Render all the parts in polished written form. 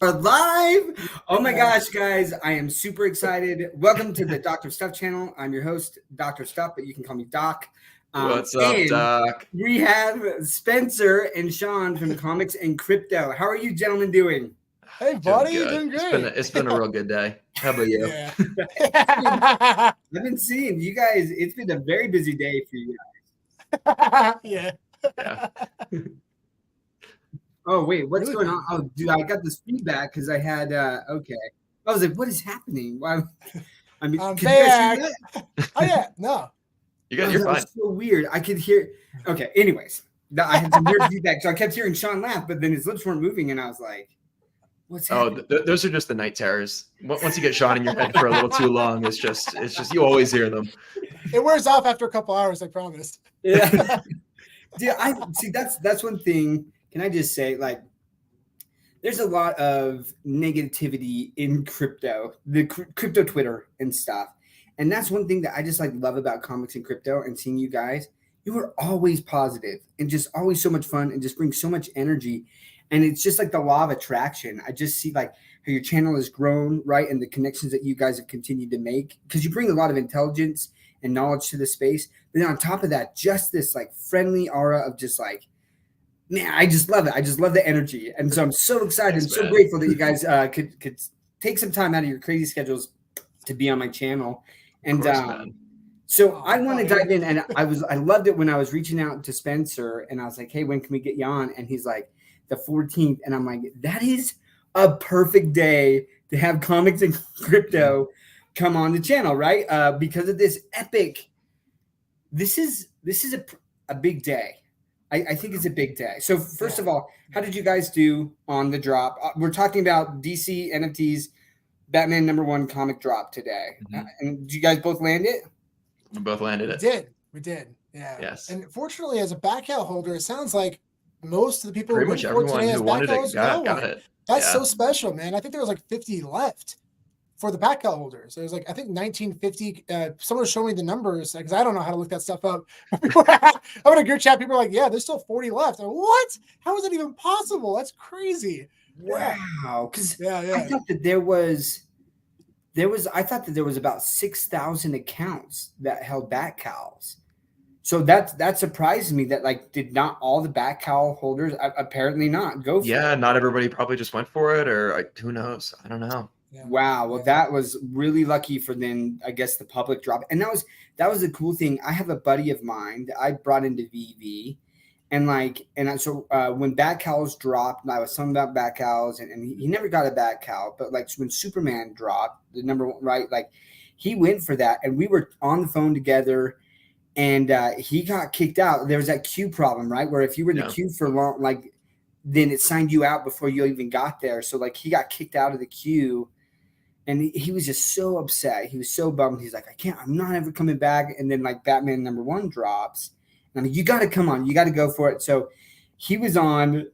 Are live. Oh my gosh, guys, I am super excited. Welcome to the Dr. Stuff channel. I'm your host, Dr. Stuff, but you can call me Doc. What's up, Doc? We have Spencer and Sean from Comics and Crypto. How are you gentlemen doing? Hey, buddy, doing great. It's been a real good day. How about you? I've been seeing you guys. It's been a very busy day for you guys. Yeah. Oh, wait, what's going on? Oh, dude, I got this feedback because I had, okay. I was like, what is happening? Why? I mean, I'm back. Oh, yeah, no. You're fine. So weird. I could hear, okay, anyways, I had some weird feedback. So I kept hearing Sean laugh, but then his lips weren't moving, and I was like, what's happening? Oh, those are just the night terrors. Once you get Sean in your head for a little too long, it's just you always hear them. It wears off after a couple hours, I promise. Yeah. Dude, I see that's one thing. Can I just say, like, there's a lot of negativity in crypto, the crypto Twitter and stuff. And that's one thing that I just love about comics and crypto and seeing you guys. You are always positive and just always so much fun and just bring so much energy. And it's just like the law of attraction. I just see how your channel has grown, right? And the connections that you guys have continued to make, because you bring a lot of intelligence and knowledge to the space. But then on top of that, just this friendly aura of just man, I just love it. I just love the energy. And so I'm so excited and so grateful that you guys could take some time out of your crazy schedules to be on my channel. And so I want to dive in, and I loved it when I was reaching out to Spencer and I was like, hey, when can we get you on? And he's like, the 14th. And I'm like, that is a perfect day to have comics and crypto come on the channel, right? Because of this epic, this is a big day. I think it's a big day. So first of all, how did you guys do on the drop? We're talking about DC NFTs, Batman #1 comic drop today. Mm-hmm. And did you guys both land it? We both landed it. We did. Yeah. Yes. And fortunately, as a back out holder, it sounds like most of the people pretty much everyone who wanted it got it. That's so special, man. I think there was 50 left for the back out holders. There's I think 1950. Someone showed me the numbers because I don't know how to look that stuff up. I'm in a group chat. People are like, yeah, there's still 40 left. I'm like, what? How is that even possible? That's crazy. Wow. Because I thought that there was about 6,000 accounts that held back cows. So that surprised me that did not all the back cow holders apparently not go for it. Yeah, not everybody probably just went for it, or who knows? I don't know. Yeah. Wow. Well, that was really lucky for then, I guess, the public drop. And that was the cool thing. I have a buddy of mine that I brought into VeVe, and so when back cows dropped, I was talking about back cows, and he never got a back cow, but when Superman dropped the #1, right? He went for that, and we were on the phone together, and he got kicked out. There was that queue problem, right? Where if you were in the queue for long, then it signed you out before you even got there. So he got kicked out of the queue. And he was just so upset. He was so bummed. He's like, I'm not ever coming back. And then Batman #1 drops. And I'm like, you got to come on. You got to go for it. So he was on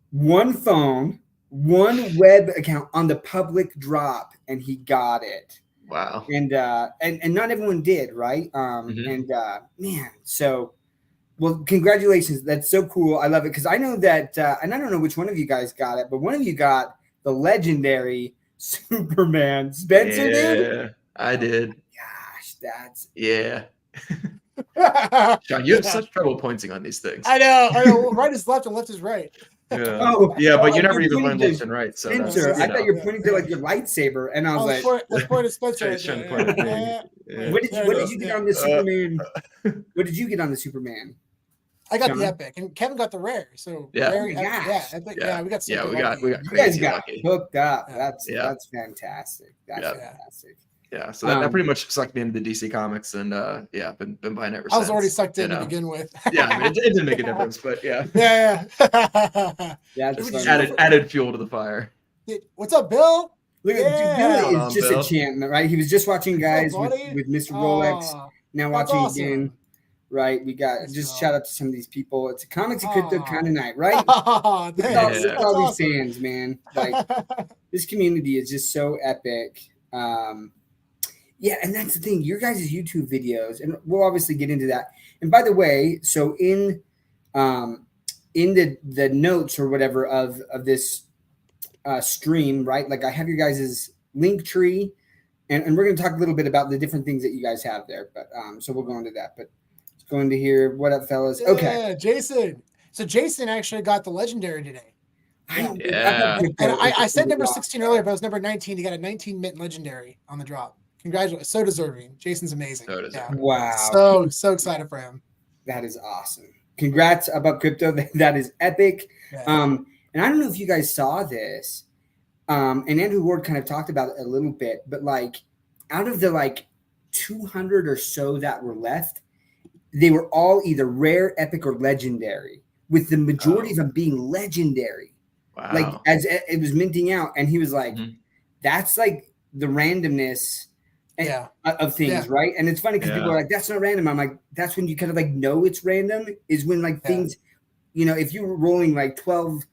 one phone, one web account on the public drop, and he got it. Wow. And not everyone did, right? And man, so, well, congratulations. That's so cool. I love it. Because I know that, and I don't know which one of you guys got it, but one of you got the legendary Superman. Spencer did? Yeah, I did. Gosh, that's Sean, you have such trouble pointing on these things. I know. Right is left and left is right. Yeah. Oh, yeah, but you never even learned left and right. So Spencer, I thought you were pointing to your lightsaber, and I was like, let's point at Spencer. What did you get on the Superman? What did you get on the Superman? I got the epic, and Kevin got the rare. So epic, we got you guys got hooked up. That's fantastic. That's fantastic. Yeah, so that pretty much sucked me into the DC comics, and been buying it ever since. I was already sucked in to begin with. Yeah, I mean, it didn't make a difference, but yeah. Added fuel to the fire. What's up, Bill? Look at Bill is just a champ, right? He was just watching guys with Mr. Rolex. Now watching again. Right, we got just shout out to some of these people. It's a comics and crypto kind of night, right? Look at all these fans, man. This community is just so epic. Yeah, and that's the thing. Your guys' YouTube videos, and we'll obviously get into that. And by the way, so in the notes or whatever of this stream, right? Like I have your guys' link tree, and we're going to talk a little bit about the different things that you guys have there. But so we'll go into that. But let's go into here. What up, fellas? Okay. Yeah, Jason. So Jason actually got the legendary today. Yeah. And I said number 16 earlier, but it was number 19. He got a 19 mint legendary on the drop. Congratulations. So deserving. Jason's amazing. So deserving. Yeah. Wow. So excited for him. That is awesome. Congrats about crypto. That is epic. Yeah. And I don't know if you guys saw this. And Andrew Ward kind of talked about it a little bit, but like out of the like 200 or so that were left, they were all either rare, epic, or legendary, with the majority of them being legendary. Wow. Like as it was minting out, and he was like, that's like the randomness of things, right? And it's funny because people are like, that's not random. I'm like, that's when you kind of like know it's random, is when like things, you know, if you were rolling like 12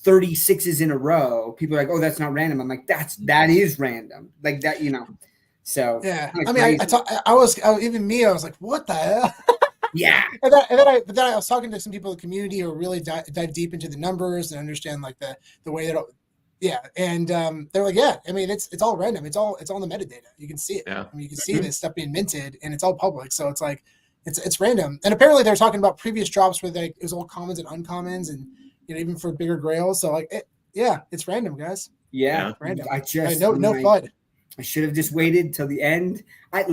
36s in a row, people are like, oh, that's not random. I'm like, that is random. Like that, you know. So yeah, I mean, I was like, what the hell? Yeah. And then I was talking to some people in the community who really dive deep into the numbers and understand like the way that, and they're like, yeah, I mean, it's all random. It's all in the metadata. You can see it. Yeah. I mean, you can see this stuff being minted, and it's all public. So it's like, it's random. And apparently they're talking about previous drops where it was all commons and uncommons, and you know, even for bigger grails. So like, it's random, guys. Yeah. Random. I just no FUD. I should have just waited till the end. I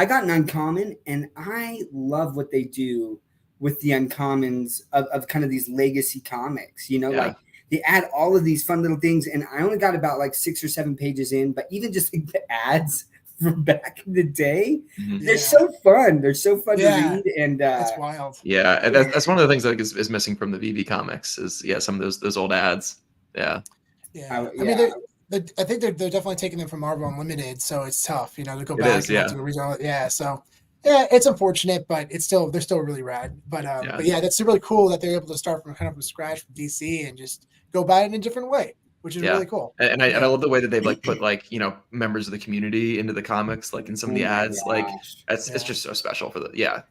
got an uncommon, and I love what they do with the uncommons of kind of these legacy comics. You know, like they add all of these fun little things, and I only got about like 6 or 7 pages in, but even just like the ads from back in the day, they're so fun. They're so fun to read, and it's wild. Yeah, and that's one of the things that is missing from the VeVe comics is some of those old ads. Yeah. I mean, I think they're definitely taking them from Marvel Unlimited, so it's tough, you know, to go back and do a original. Yeah, so it's unfortunate, but they're still really rad. But yeah, that's really cool that they're able to start from scratch from DC and just go about it in a different way, which is really cool. And I love the way that they've like put like, you know, members of the community into the comics, like in some of the ads. Like it's just so special for the Yeah,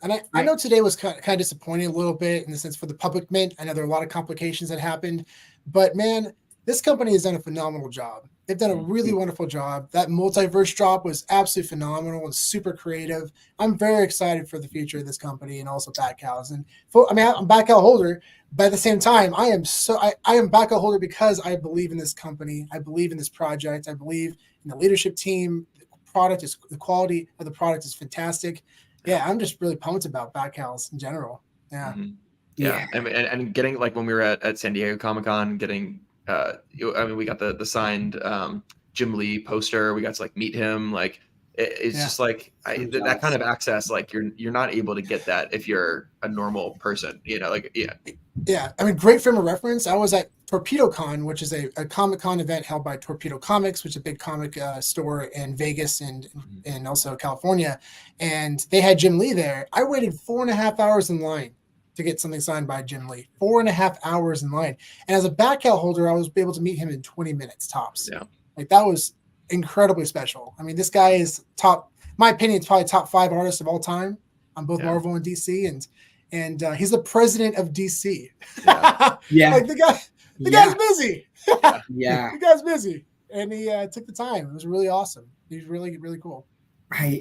and I know today was kind of disappointing a little bit in the sense for the public mint. I know there are a lot of complications that happened, but man, this company has done a phenomenal job. They've done a really wonderful job. That multiverse drop was absolutely phenomenal and super creative. I'm very excited for the future of this company and also Backhouse. And I'm a Backhouse holder, but at the same time, I am Backhouse holder because I believe in this company. I believe in this project. I believe in the leadership team. The quality of the product is fantastic. Yeah, I'm just really pumped about Backhouse in general. Yeah. Yeah. And getting like when we were at San Diego Comic-Con, getting I mean, we got the signed Jim Lee poster. We got to like meet him. Like it's just like that kind of access. Like you're not able to get that if you're a normal person. You know, like yeah. I mean, great frame of reference. I was at TorpedoCon, which is a Comic-Con event held by Torpedo Comics, which is a big comic store in Vegas and also California. And they had Jim Lee there. I waited 4.5 hours in line to get something signed by Jim Lee. 4.5 hours in line. And as a Backhouse holder, I was able to meet him in 20 minutes tops. Yeah. Like that was incredibly special. I mean, this guy is my opinion, it's probably top 5 artists of all time on both Marvel and DC. And he's the president of DC. Yeah. Like the guy's busy. Yeah. The guy's busy. And he took the time. It was really awesome. He's really, really cool.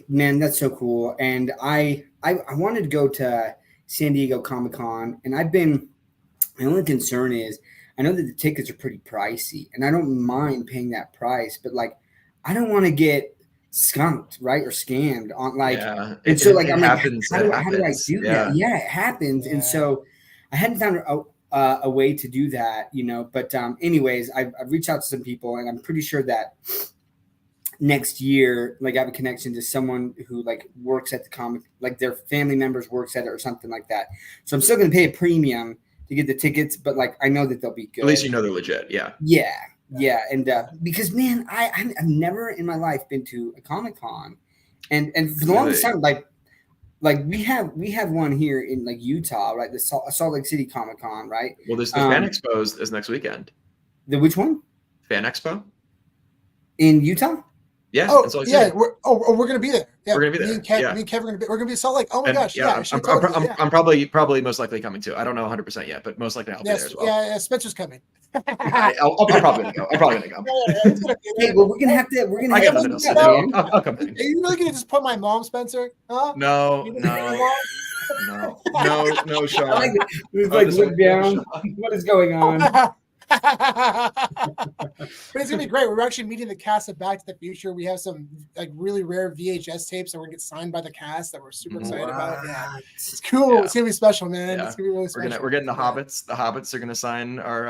Man, that's so cool. And I wanted to go to San Diego Comic-Con, and my only concern is I know that the tickets are pretty pricey, and I don't mind paying that price, but like I don't want to get skunked, right, or scammed on like. And so like I'm like, how do I do that? Yeah, it happens, and so I hadn't found a way to do that, you know. But anyways, I've reached out to some people, and I'm pretty sure that next year, like I have a connection to someone who like works at the comic, like their family members works at it or something like that. So I'm still going to pay a premium to get the tickets, but like I know that they'll be good. At least you know they're legit. Yeah. Yeah. And because man, I've never in my life been to a Comic-Con, and for the longest time, like we have one here in like Utah, right? The Salt Lake City Comic-Con, right? Well, there's the Fan Expo is next weekend. The which one? Fan Expo in Utah. Yeah. Oh that's all yeah, we're gonna be there. Yeah, We're gonna be me there. and Kev, Yeah. me and Kev are gonna be. We're gonna be Salt Lake. Oh my And gosh, yeah, I should have told you. Yeah. I'm probably most likely coming too. I don't know 100% yet, but most likely I'll be there as well. Yeah, Spencer's coming. I'm probably gonna go. I'm probably gonna go. He's gonna be Hey, there. well, we're gonna have to. We're gonna I have got to nothing else do to that, do. man. I'll come Are in. you really gonna just put my mom, Spencer? Huh? No, You gonna put my no, no, I Sean. like it. It's Oh, like this look one- down. What is going on? mom? But it's gonna be great. We're actually meeting the cast of Back to the Future. We have some like really rare VHS tapes that we're gonna get signed by the cast that we're super excited about. Yeah, it's cool. Yeah. It's gonna be special, man. Yeah. It's gonna be really special. We're getting the Yeah. Hobbits. The Hobbits are gonna sign our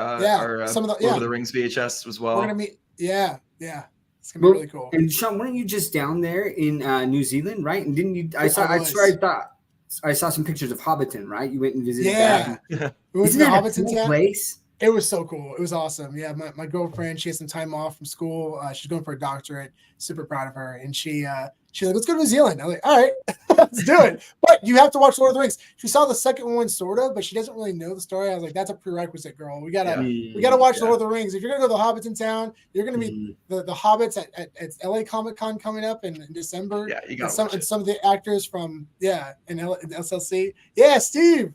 Some of the Lord of the Rings VHS as well. We're gonna meet. Yeah. It's gonna be really cool. And Sean, weren't you just down there in New Zealand, right? And didn't you? I saw some pictures of Hobbiton, right? You went and visited that. Yeah. We went to Isn't the that a Hobbiton cool town. place? It was so cool. It was awesome. Yeah, my girlfriend, she has some time off from school. She's going for a doctorate. Super proud of her. And she's like, let's go to New Zealand. I'm like, all right, let's do it. But you have to watch Lord of the Rings. She saw the second one sort of, but she doesn't really know the story. I was like, that's a prerequisite, girl. We gotta watch Lord of the Rings. If you're gonna go to the Hobbits in town, you're gonna meet the Hobbits at LA Comic Con coming up in December. Yeah, you got some of the actors from in SLC. Yeah, Steve.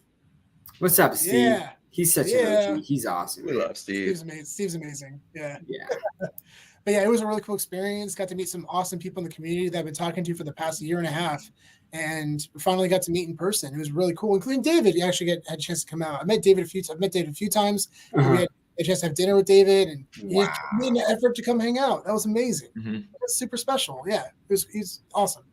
What's up, Steve? Yeah. He's such an OG. He's awesome. We love Steve. Steve's amazing. Yeah. Yeah. But yeah, it was a really cool experience. Got to meet some awesome people in the community that I've been talking to for the past year and a half. And we finally got to meet in person. It was really cool, including David. You actually had a chance to come out. I've met David a few times. We had a chance to have dinner with David, and he made an effort to come hang out. That was amazing. It was super special. Yeah, he's awesome.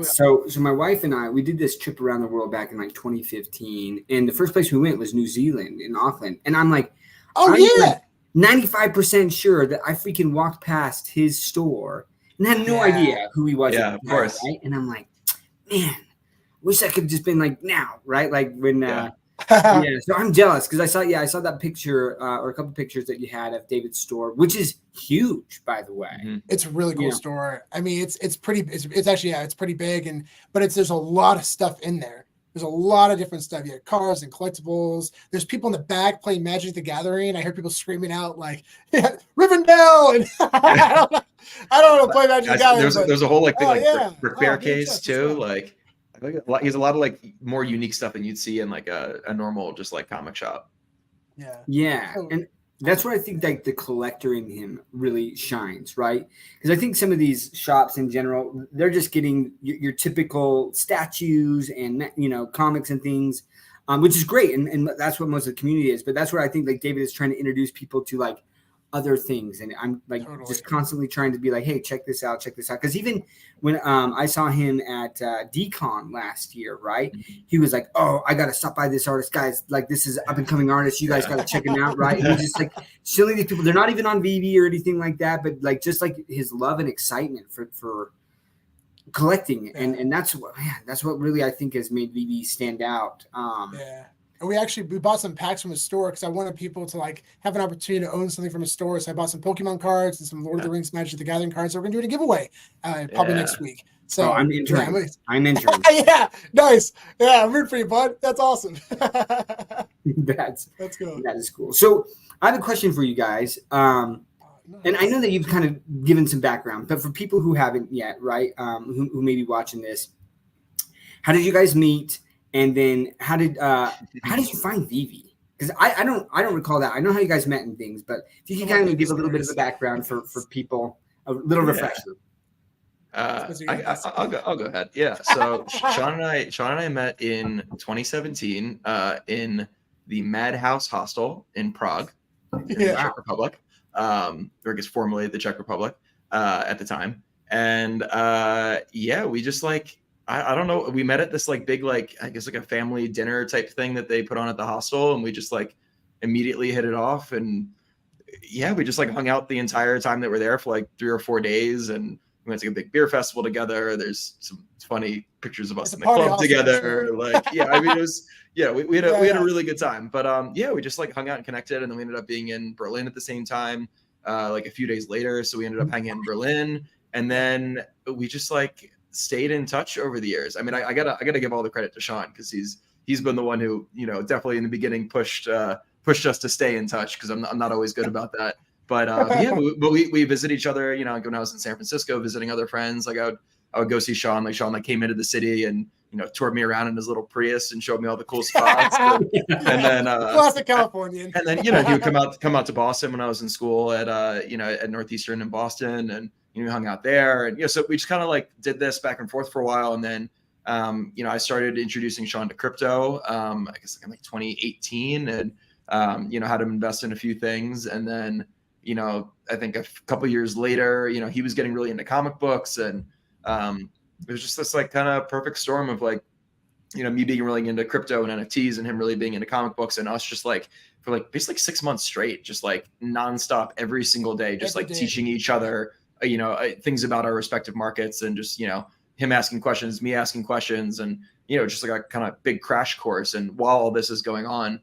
So my wife and I, we did this trip around the world back in like 2015, and the first place we went was New Zealand in Auckland, and I'm like, 95% sure that I freaking walked past his store and had no idea who he was. Yeah, of course. Right? And I'm like, man, wish I could have just been like now, right? Like when, so I'm jealous because I saw that picture or a couple pictures that you had of David's store, which is huge, by the way. It's a really cool store. I mean, it's pretty big, but there's a lot of stuff in there. There's a lot of different stuff. You have cars and collectibles. There's people in the back playing Magic the Gathering. I heard people screaming out like, Rivendell, and I don't know to play Magic the Gathering. There's a whole like big brick barricades too. Like I think he has a lot of like more unique stuff than you'd see in like a normal just like comic shop. Yeah. And that's where I think like the collector in him really shines, right? Because I think some of these shops in general, they're just getting your typical statues and comics and things, which is great, and that's what most of the community is. But that's where I think like David is trying to introduce people to like other things, and I'm like just constantly trying to be like, hey, check this out. Because even when I saw him at DCon last year, right? He was like, oh, I gotta stop by this artist, guys. Like this is up and coming artist. You guys gotta check him out, right? And he's just like showing these people. They're not even on VeVe or anything like that, but like just like his love and excitement for collecting, and that's what really I think has made VeVe stand out. And we bought some packs from his store because I wanted people to like have an opportunity to own something from his store. So I bought some Pokemon cards and some Lord of the Rings Magic the Gathering cards. So we're gonna do a giveaway probably next week. So I'm entering. I'm entering. Yeah, nice. Yeah, I'm rooting for you, bud. That's awesome. That's cool. That is cool. So I have a question for you guys. And I know that you've kind of given some background, but for people who haven't yet, right? Who may be watching this, how did you guys meet? And then how did you find VeVe? Because I don't recall that. I know how you guys met and things, but if you can kind of give a little bit of a background for people, a little refresher. I'll go ahead. Yeah. So Sean and I met in 2017 in the Madhouse Hostel in Prague, in the Czech Republic, or I guess formerly the Czech Republic at the time. And we just like. I don't know. We met at this like big, like, I guess like a family dinner type thing that they put on at the hostel. And we just like immediately hit it off. And we just like hung out the entire time that we're there for like 3 or 4 days. And we went to a big beer festival together. There's some funny pictures of us in the club together. Like, I mean, it was, we had a really good time, but we just like hung out and connected. And then we ended up being in Berlin at the same time, like a few days later. So we ended up hanging in Berlin, and then we just like stayed in touch over the years. I mean, I gotta give all the credit to Sean because he's been the one who definitely in the beginning pushed us to stay in touch because I'm not always good about that. But yeah, we visit each other, you know, like when I was in San Francisco visiting other friends, like I would go see Sean, like Sean like came into the city and, you know, toured me around in his little Prius and showed me all the cool spots. And then classic Californian. And then, you know, he would come out to Boston when I was in school at you know, at Northeastern in Boston, and, you know, we hung out there. And, you know, so we just kind of like did this back and forth for a while. And then, you know, I started introducing Sean to crypto, I guess like in like 2018, and, you know, had him invest in a few things. And then, you know, I think a couple years later, you know, he was getting really into comic books, and it was just this like kind of perfect storm of like, you know, me being really into crypto and NFTs and him really being into comic books, and us just like for like basically like 6 months straight, just like nonstop every single day, just like teaching each other, you know, things about our respective markets, and just, you know, him asking questions, me asking questions, and, you know, just like a kind of big crash course. And while all this is going on,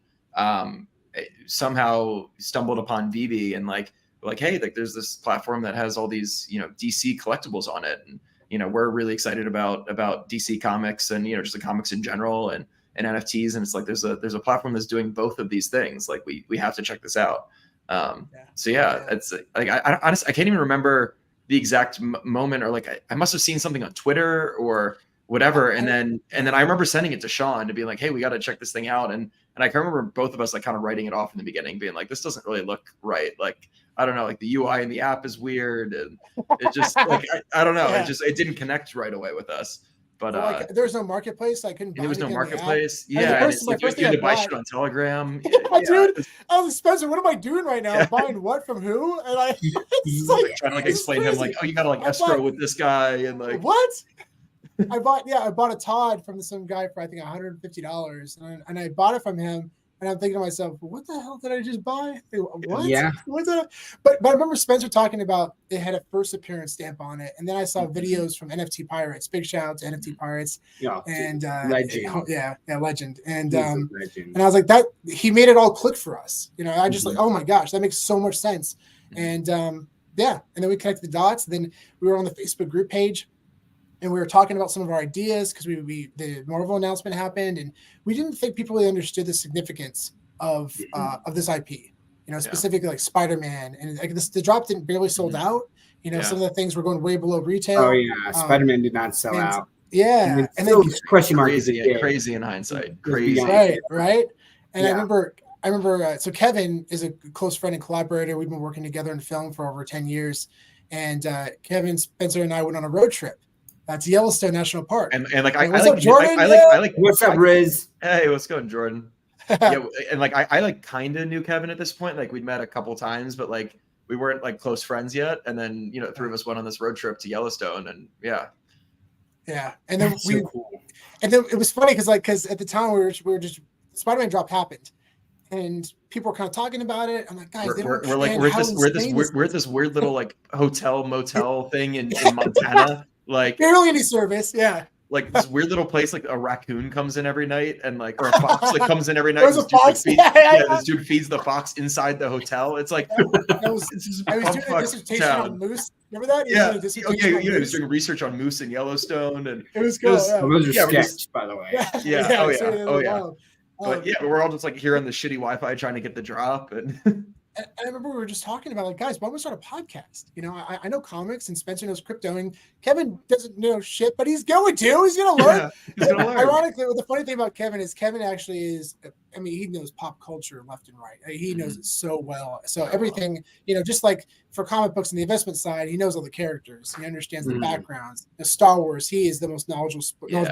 somehow stumbled upon VeVe, and like, hey, like there's this platform that has all these, you know, DC collectibles on it. And, you know, we're really excited about DC comics, and, you know, just the comics in general, and NFTs. And it's like, there's a platform that's doing both of these things. Like we have to check this out. So yeah, it's like, I honestly, I can't even remember the exact moment, or like, I must've seen something on Twitter or whatever. And then I remember sending it to Sean to be like, hey, we got to check this thing out. And I can remember both of us like kind of writing it off in the beginning, being like, this doesn't really look right. Like, I don't know, like the UI in the app is weird, and it just like I don't know, it didn't connect right away with us. But like, there was no marketplace. I couldn't buy there was no anything marketplace. Yeah, and it's like you had to buy shit on Telegram. Dude, I was like, Spencer, what am I doing right now? Buying what from who? And I it's like trying to like explain to him like, oh, you gotta like escrow with this guy, and like what? I bought a Todd from some guy for I think $150, and I bought it from him. And I'm thinking to myself, what the hell did I just buy? What? Yeah. What's that? But I remember Spencer talking about it had a first appearance stamp on it. And then I saw videos from NFT Pirates. Big shout out to NFT Pirates. Yeah. And legend. Legend. And legend. and I was like, that he made it all click for us. You know, I just like, oh my gosh, that makes so much sense. And and then we connected the dots. Then we were on the Facebook group page, and we were talking about some of our ideas, because the Marvel announcement happened, and we didn't think people really understood the significance of this IP. You know, specifically like Spider-Man, and like the drop didn't barely sold out. You know, some of the things were going way below retail. Oh yeah, Spider-Man did not sell out. Yeah, and then question mark crazy in hindsight, right. And I remember. So Kevin is a close friend and collaborator. We've been working together in film for over 10 years, and Kevin, Spencer, and I went on a road trip. That's Yellowstone National Park. And like, what's up, Jordan? I like what's up, Riz? Hey, what's going, Jordan? Yeah, and like I like kind of knew Kevin at this point. Like we'd met a couple times, but like we weren't like close friends yet. And then, you know, the three of us went on this road trip to Yellowstone, and yeah. And then and then it was funny because at the time we were just Spider-Man drop happened, and people were kind of talking about it. I'm like, guys, we're at this weird little like hotel motel thing in Montana. Like barely any service, like this weird little place, like a raccoon comes in every night, and like, or a fox like comes in every night. There's a fox. This dude feeds the fox inside the hotel. It's like I was doing a dissertation on moose. Remember that? He was doing research on moose in Yellowstone, and it was cool. Those are sketch, by the way. But we're all just like here on the shitty Wi-Fi trying to get the drop, and I remember we were just talking about like, guys, why don't we start a podcast? You know, I know comics, and Spencer knows crypto, and Kevin doesn't know shit, but he's going to learn. Yeah, he's gonna learn. Ironically, the funny thing about Kevin is Kevin actually is, I mean, he knows pop culture left and right. He knows it so well. So everything, you know, just like for comic books and the investment side, he knows all the characters. He understands the backgrounds. The Star Wars, he is the most knowledgeable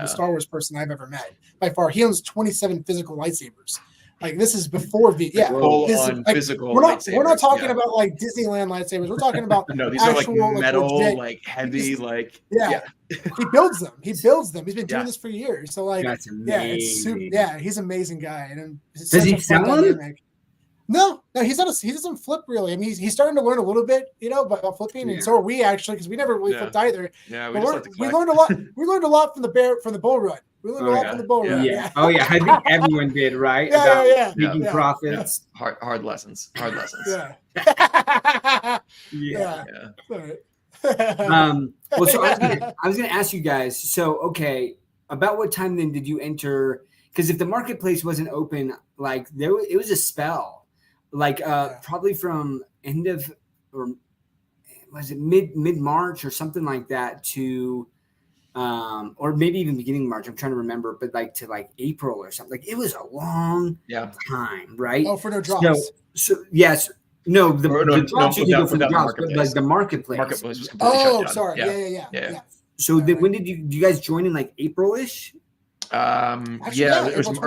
Star Wars person I've ever met by far. He owns 27 physical lightsabers. Like this is before physical. We're not talking about like Disneyland lightsabers. We're talking about no, these are like metal, like heavy, like He builds them. He's been doing this for years. So like, that's amazing. It's super, he's an amazing guy. And does he sell them? No, he doesn't flip really. I mean, he's starting to learn a little bit, you know, about flipping, and so are we actually, because we never really flipped either. Yeah, we learned a lot. We learned a lot from the bull run. We learned a lot from the bull run. Yeah. Oh yeah, I think everyone did, right? Making profits. Hard lessons. Yeah. Well, so I was going to ask you guys. So, okay, about what time then did you enter? Because if the marketplace wasn't open, like it was a spell. Like probably from end of or was it mid March or something like that to or maybe even beginning of March. I'm trying to remember, but like to like April or something. Like it was a long time, right? Oh, for no drops. So yes. No, the drops you can go for the drops, but like the marketplace. Marketplace was completely shut down. Sorry. Yeah. So when did you guys join in like April-ish? Actually, it was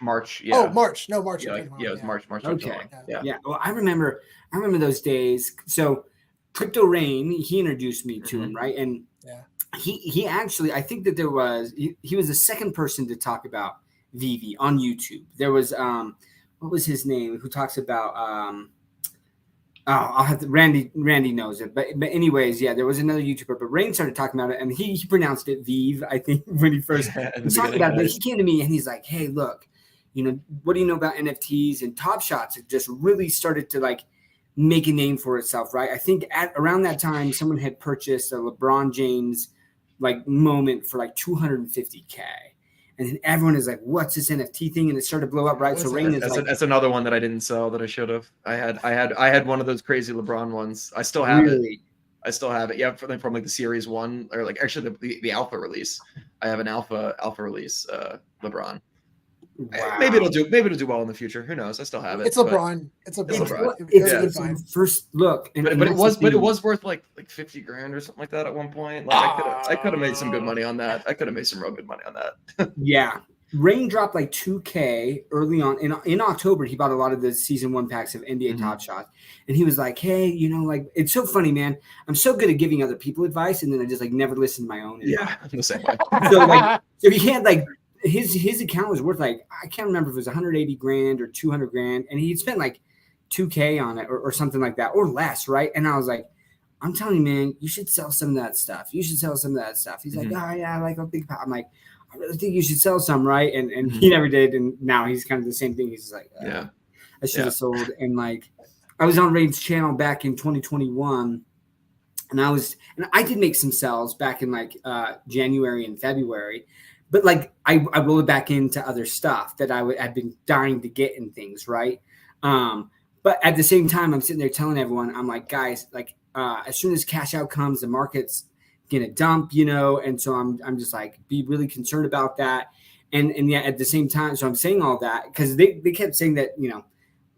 March. Yeah. Oh, March. No, March. Yeah, it was March. Okay. Yeah. Well, I remember those days. So Crypto Rain, he introduced me to him, right? And he actually, I think that he was the second person to talk about VeVe on YouTube. There was what was his name? Who talks about I'll have to, Randy knows it, but anyways, there was another YouTuber, but Rain started talking about it, and he pronounced it VeVe, I think, when he first was talking about it. But he came to me and he's like, "Hey, look, what do you know about NFTs?" And Top Shots had just really started to like make a name for itself, right? I think around that time, someone had purchased a LeBron James like moment for like $250K. And then everyone is like, "What's this NFT thing?" And it started to blow up, right? So Rain is like, that's another one that I didn't sell that I should have. I had one of those crazy LeBron ones. I still have it. I still have it. Yeah, from like the Series 1 or like actually the alpha release. I have an alpha release LeBron. Wow. Maybe it'll do well in the future. Who knows? I still have it. It's LeBron. It's first look, but it was worth like $50,000 or something like that at one point. Like I could have made some good money on that. I could have made some real good money on that. Yeah. Rain dropped like $2K early on. In October, he bought a lot of the season 1 packs of NBA Top Shots. And he was like, "Hey, like it's so funny, man. I'm so good at giving other people advice, and then I just like never listen to my own advice." Yeah, the same way. So he had like his account was worth like, I can't remember if it was $180,000 or $200,000, and he'd spent like $2K on it or something like that or less, right? And I was like, "I'm telling you, man, you should sell some of that stuff. You should sell some of that stuff." He's like, "Oh yeah, like a big." I'm like, "I really think you should sell some, right?" And he never did, and now he's kind of the same thing. He's just like, I should have sold." And like, I was on Raid's channel back in 2021, and I did make some sells back in like January and February. But like I rolled it back into other stuff that I'd been dying to get in things, right? But at the same time, I'm sitting there telling everyone, I'm like, "Guys, like as soon as cash out comes, the market's gonna dump, And so I'm just like, be really concerned about that. And yet at the same time, so I'm saying all that because they kept saying that,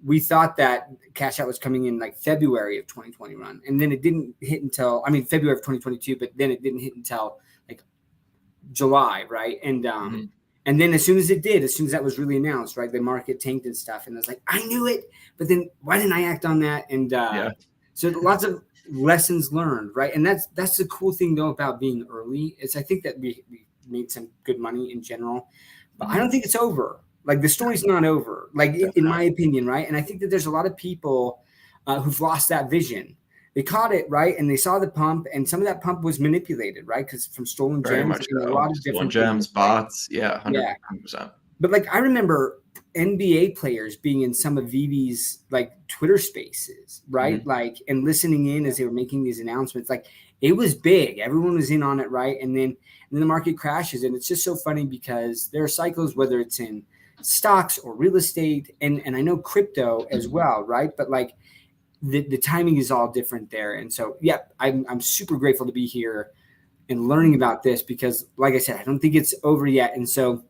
we thought that cash out was coming in like February of 2021, and then it didn't hit until February of 2022, but then it didn't hit until July, right? And and then as soon as that was really announced, right, the market tanked and stuff, and I was like, I knew it, but then why didn't I act on that? And so lots of lessons learned, right? And that's the cool thing though about being early is I think that we made some good money in general, but I don't think it's over. Like the story's not over, like in my opinion, right? And I think that there's a lot of people who've lost that vision. They caught it, right? And they saw the pump, and some of that pump was manipulated, right? Because from stolen gems and a lot of different gems, bots, 100%. But like I remember NBA players being in some of VeVe's like Twitter spaces, right? Like and listening in as they were making these announcements. Like it was big. Everyone was in on it, right? And then the market crashes, and it's just so funny because there are cycles, whether it's in stocks or real estate, and I know crypto as well, right? But like the timing is all different there. And so, I'm super grateful to be here and learning about this because, like I said, I don't think it's over yet. And so,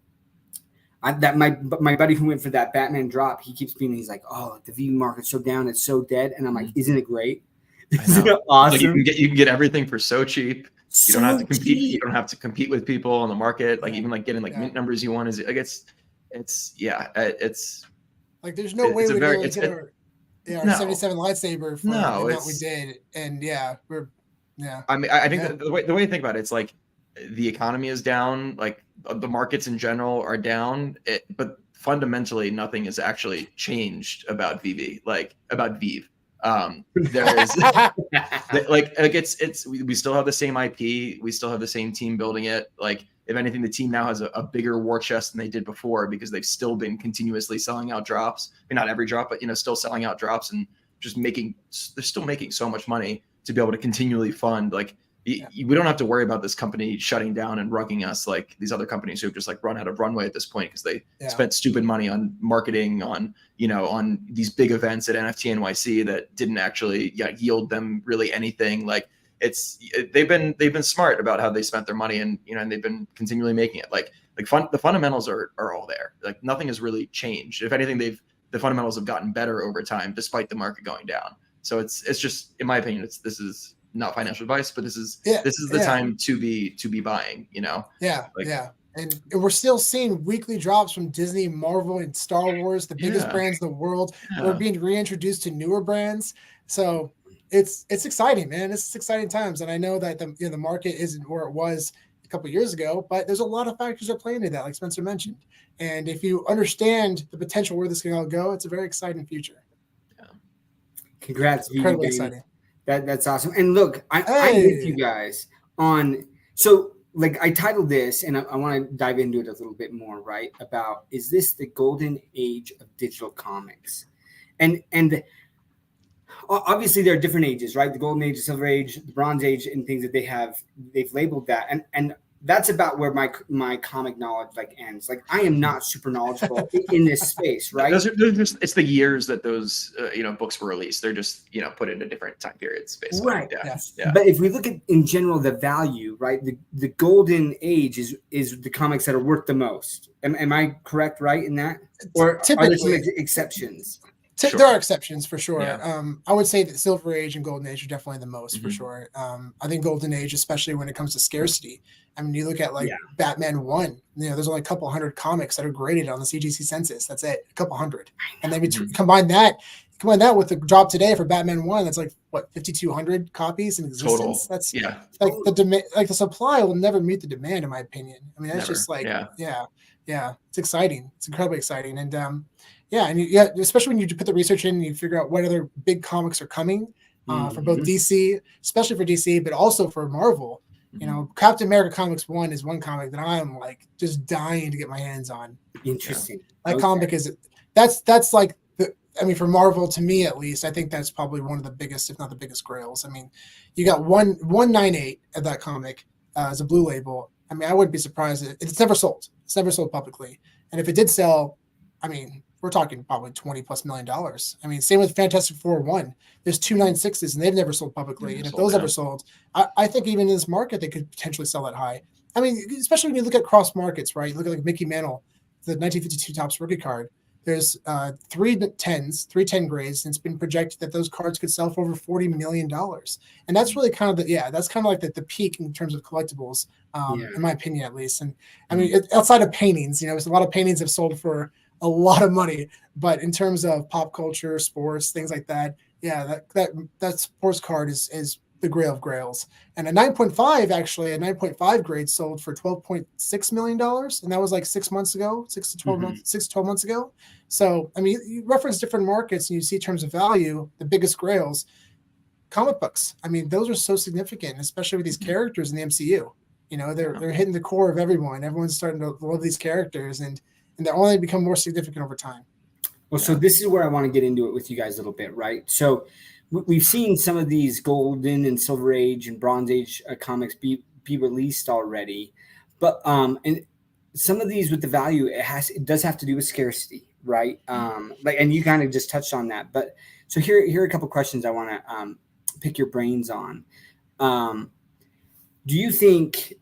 my buddy who went for that Batman drop, he keeps being, he's like, "Oh, the VeVe market's so down, it's so dead." And I'm like, "Isn't it great? Isn't it awesome? Like you can get everything for so cheap. You don't have to compete. You don't have to compete with people on the market. Like even like getting like mint numbers you want is like it's like there's no way we really get our 77 lightsaber for what we did, and I mean, I think that the way to think about it, it's like the economy is down, like the markets in general are down, but fundamentally nothing has actually changed about VeVe, like about VeVe. There is we still have the same IP, we still have the same team building it. Like if anything, the team now has a bigger war chest than they did before because they've still been continuously selling out drops. I mean, not every drop, but still selling out drops and just they're still making so much money to be able to continually fund like we don't have to worry about this company shutting down and rugging us like these other companies who've just like run out of runway at this point because they spent stupid money on marketing, on on these big events at NFT NYC that didn't actually yield them really anything. Like they've been smart about how they spent their money, and and they've been continually making it the fundamentals are all there. Like nothing has really changed. If anything, the fundamentals have gotten better over time despite the market going down. So it's just, in my opinion, this is not financial advice, but this is the time to be buying, And we're still seeing weekly drops from Disney, Marvel, and Star Wars, the biggest brands in the world. We're being reintroduced to newer brands. So it's exciting, man. It's exciting times. And I know that the market isn't where it was a couple of years ago, but there's a lot of factors that play into that, like Spencer mentioned. And if you understand the potential where this can all go, it's a very exciting future. Yeah. Congrats, incredibly exciting. That's awesome. And look, I'm with you guys on. So, like, I titled this, and I want to dive into it a little bit more, right? About, is this the golden age of digital comics? And obviously there are different ages, right? The golden age, the silver age, the bronze age, and things that they've labeled that. And that's about where my comic knowledge ends. Like, I am not super knowledgeable in this space, right? Those are just, it's the years that those books were released. They're just put into different time periods, basically. Right. Yeah. But if we look at in general the value, right? The golden age is the comics that are worth the most. Am I correct, right, in that? Or are there some exceptions? Sure. There are exceptions for sure. Yeah. I would say that Silver Age and Golden Age are definitely the most for sure. I think Golden Age, especially when it comes to scarcity. I mean, you look at Batman 1. There's only a couple hundred comics that are graded on the CGC census. That's it, a couple hundred. And then combine that with the drop today for Batman 1. That's 5,200 copies in existence. Total. That's the demand. Like, the supply will never meet the demand, in my opinion. I mean, that's just it's exciting. It's incredibly exciting, and especially when you put the research in and you figure out what other big comics are coming for both DC, especially for DC, but also for Marvel. Captain America Comics 1 is one comic that I'm just dying to get my hands on. Interesting. That comic that's like for Marvel, to me at least, I think that's probably one of the biggest, if not the biggest, grails. I mean, you got 198 of that comic as a blue label. I mean, I wouldn't be surprised if it's never sold. It's never sold publicly, and if it did sell, I mean, we're talking probably $20+ million. I mean, same with Fantastic Four 1. There's 296s, and they've never sold publicly. And if those ever sold, I think even in this market, they could potentially sell that high. I mean, especially when you look at cross markets, right? You look at Mickey Mantle, the 1952 Topps rookie card. There's 310 grades, and it's been projected that those cards could sell for over $40 million. And that's really kind of the peak in terms of collectibles, in my opinion, at least. And I mean, outside of paintings, there's a lot of paintings have sold for a lot of money, but in terms of pop culture, sports, things like that, that sports card is the grail of grails. And a 9.5 grade sold for $12.6 million, and that was 6 months ago, 6 to 12 months ago. So I mean, you reference different markets and you see terms of value, the biggest grails, comic books. I mean, those are so significant, especially with these characters in the MCU. They're hitting the core of everyone. Everyone's starting to love these characters, and they only become more significant over time. Well, so this is where I want to get into it with you guys a little bit, right? So we've seen some of these golden and silver age and bronze age comics be released already, but and some of these with the value, it does have to do with scarcity, right? And you kind of just touched on that, but so here are a couple questions I want to pick your brains on. Do you think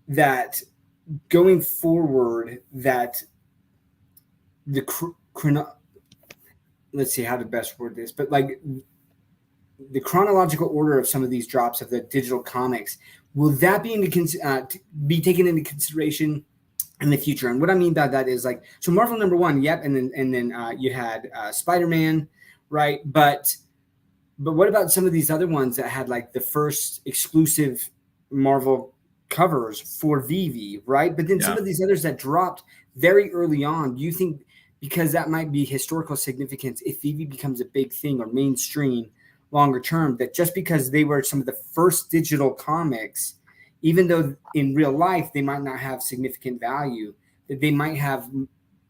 that going forward that let's see how to best word this, but the chronological order of some of these drops of the digital comics, will that be taken into consideration in the future? And what I mean by that is so Marvel #1, yep, and then you had Spider-Man, right? But what about some of these other ones that had the first exclusive Marvel covers for VeVe, right? But then some of these others that dropped very early on, do you think, because that might be historical significance, if VeVe becomes a big thing or mainstream longer term, that just because they were some of the first digital comics, even though in real life they might not have significant value, that they might have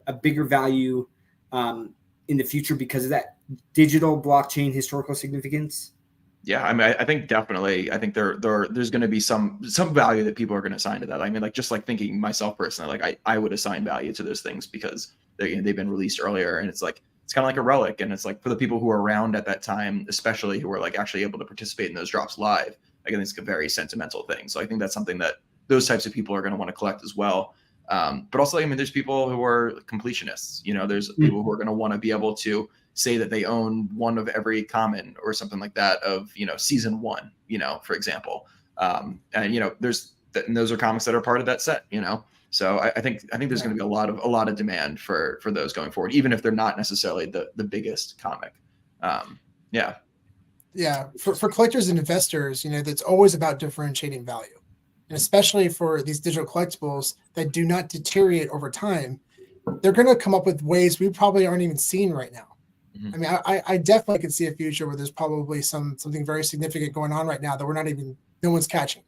a bigger value in the future because of that digital blockchain historical significance? Yeah, I mean, I think definitely. I think there's going to be some value that people are going to assign to that. I mean, like just like thinking myself personally, like I would assign value to those things because they've been released earlier, and it's like it's kind of like a relic, and it's like for the people who are around at that time, especially who are like actually able to participate in those drops live. I think it's a very sentimental thing. So I think that's something that those types of people are going to want to collect as well. But also, I mean, there's people who are completionists. You know, there's people who are going to want to be able to say that they own one of every common or something like that of, you know, season 1, you know, for example. And, you know, and those are comics that are part of that set, you know? So I think there's going to be a lot of demand for those going forward, even if they're not necessarily the biggest comic. Yeah. Yeah. For collectors and investors, you know, that's always about differentiating value. And especially for these digital collectibles that do not deteriorate over time, they're going to come up with ways we probably aren't even seeing right now. I mean, I definitely can see a future where there's probably something very significant going on right now that no one's catching.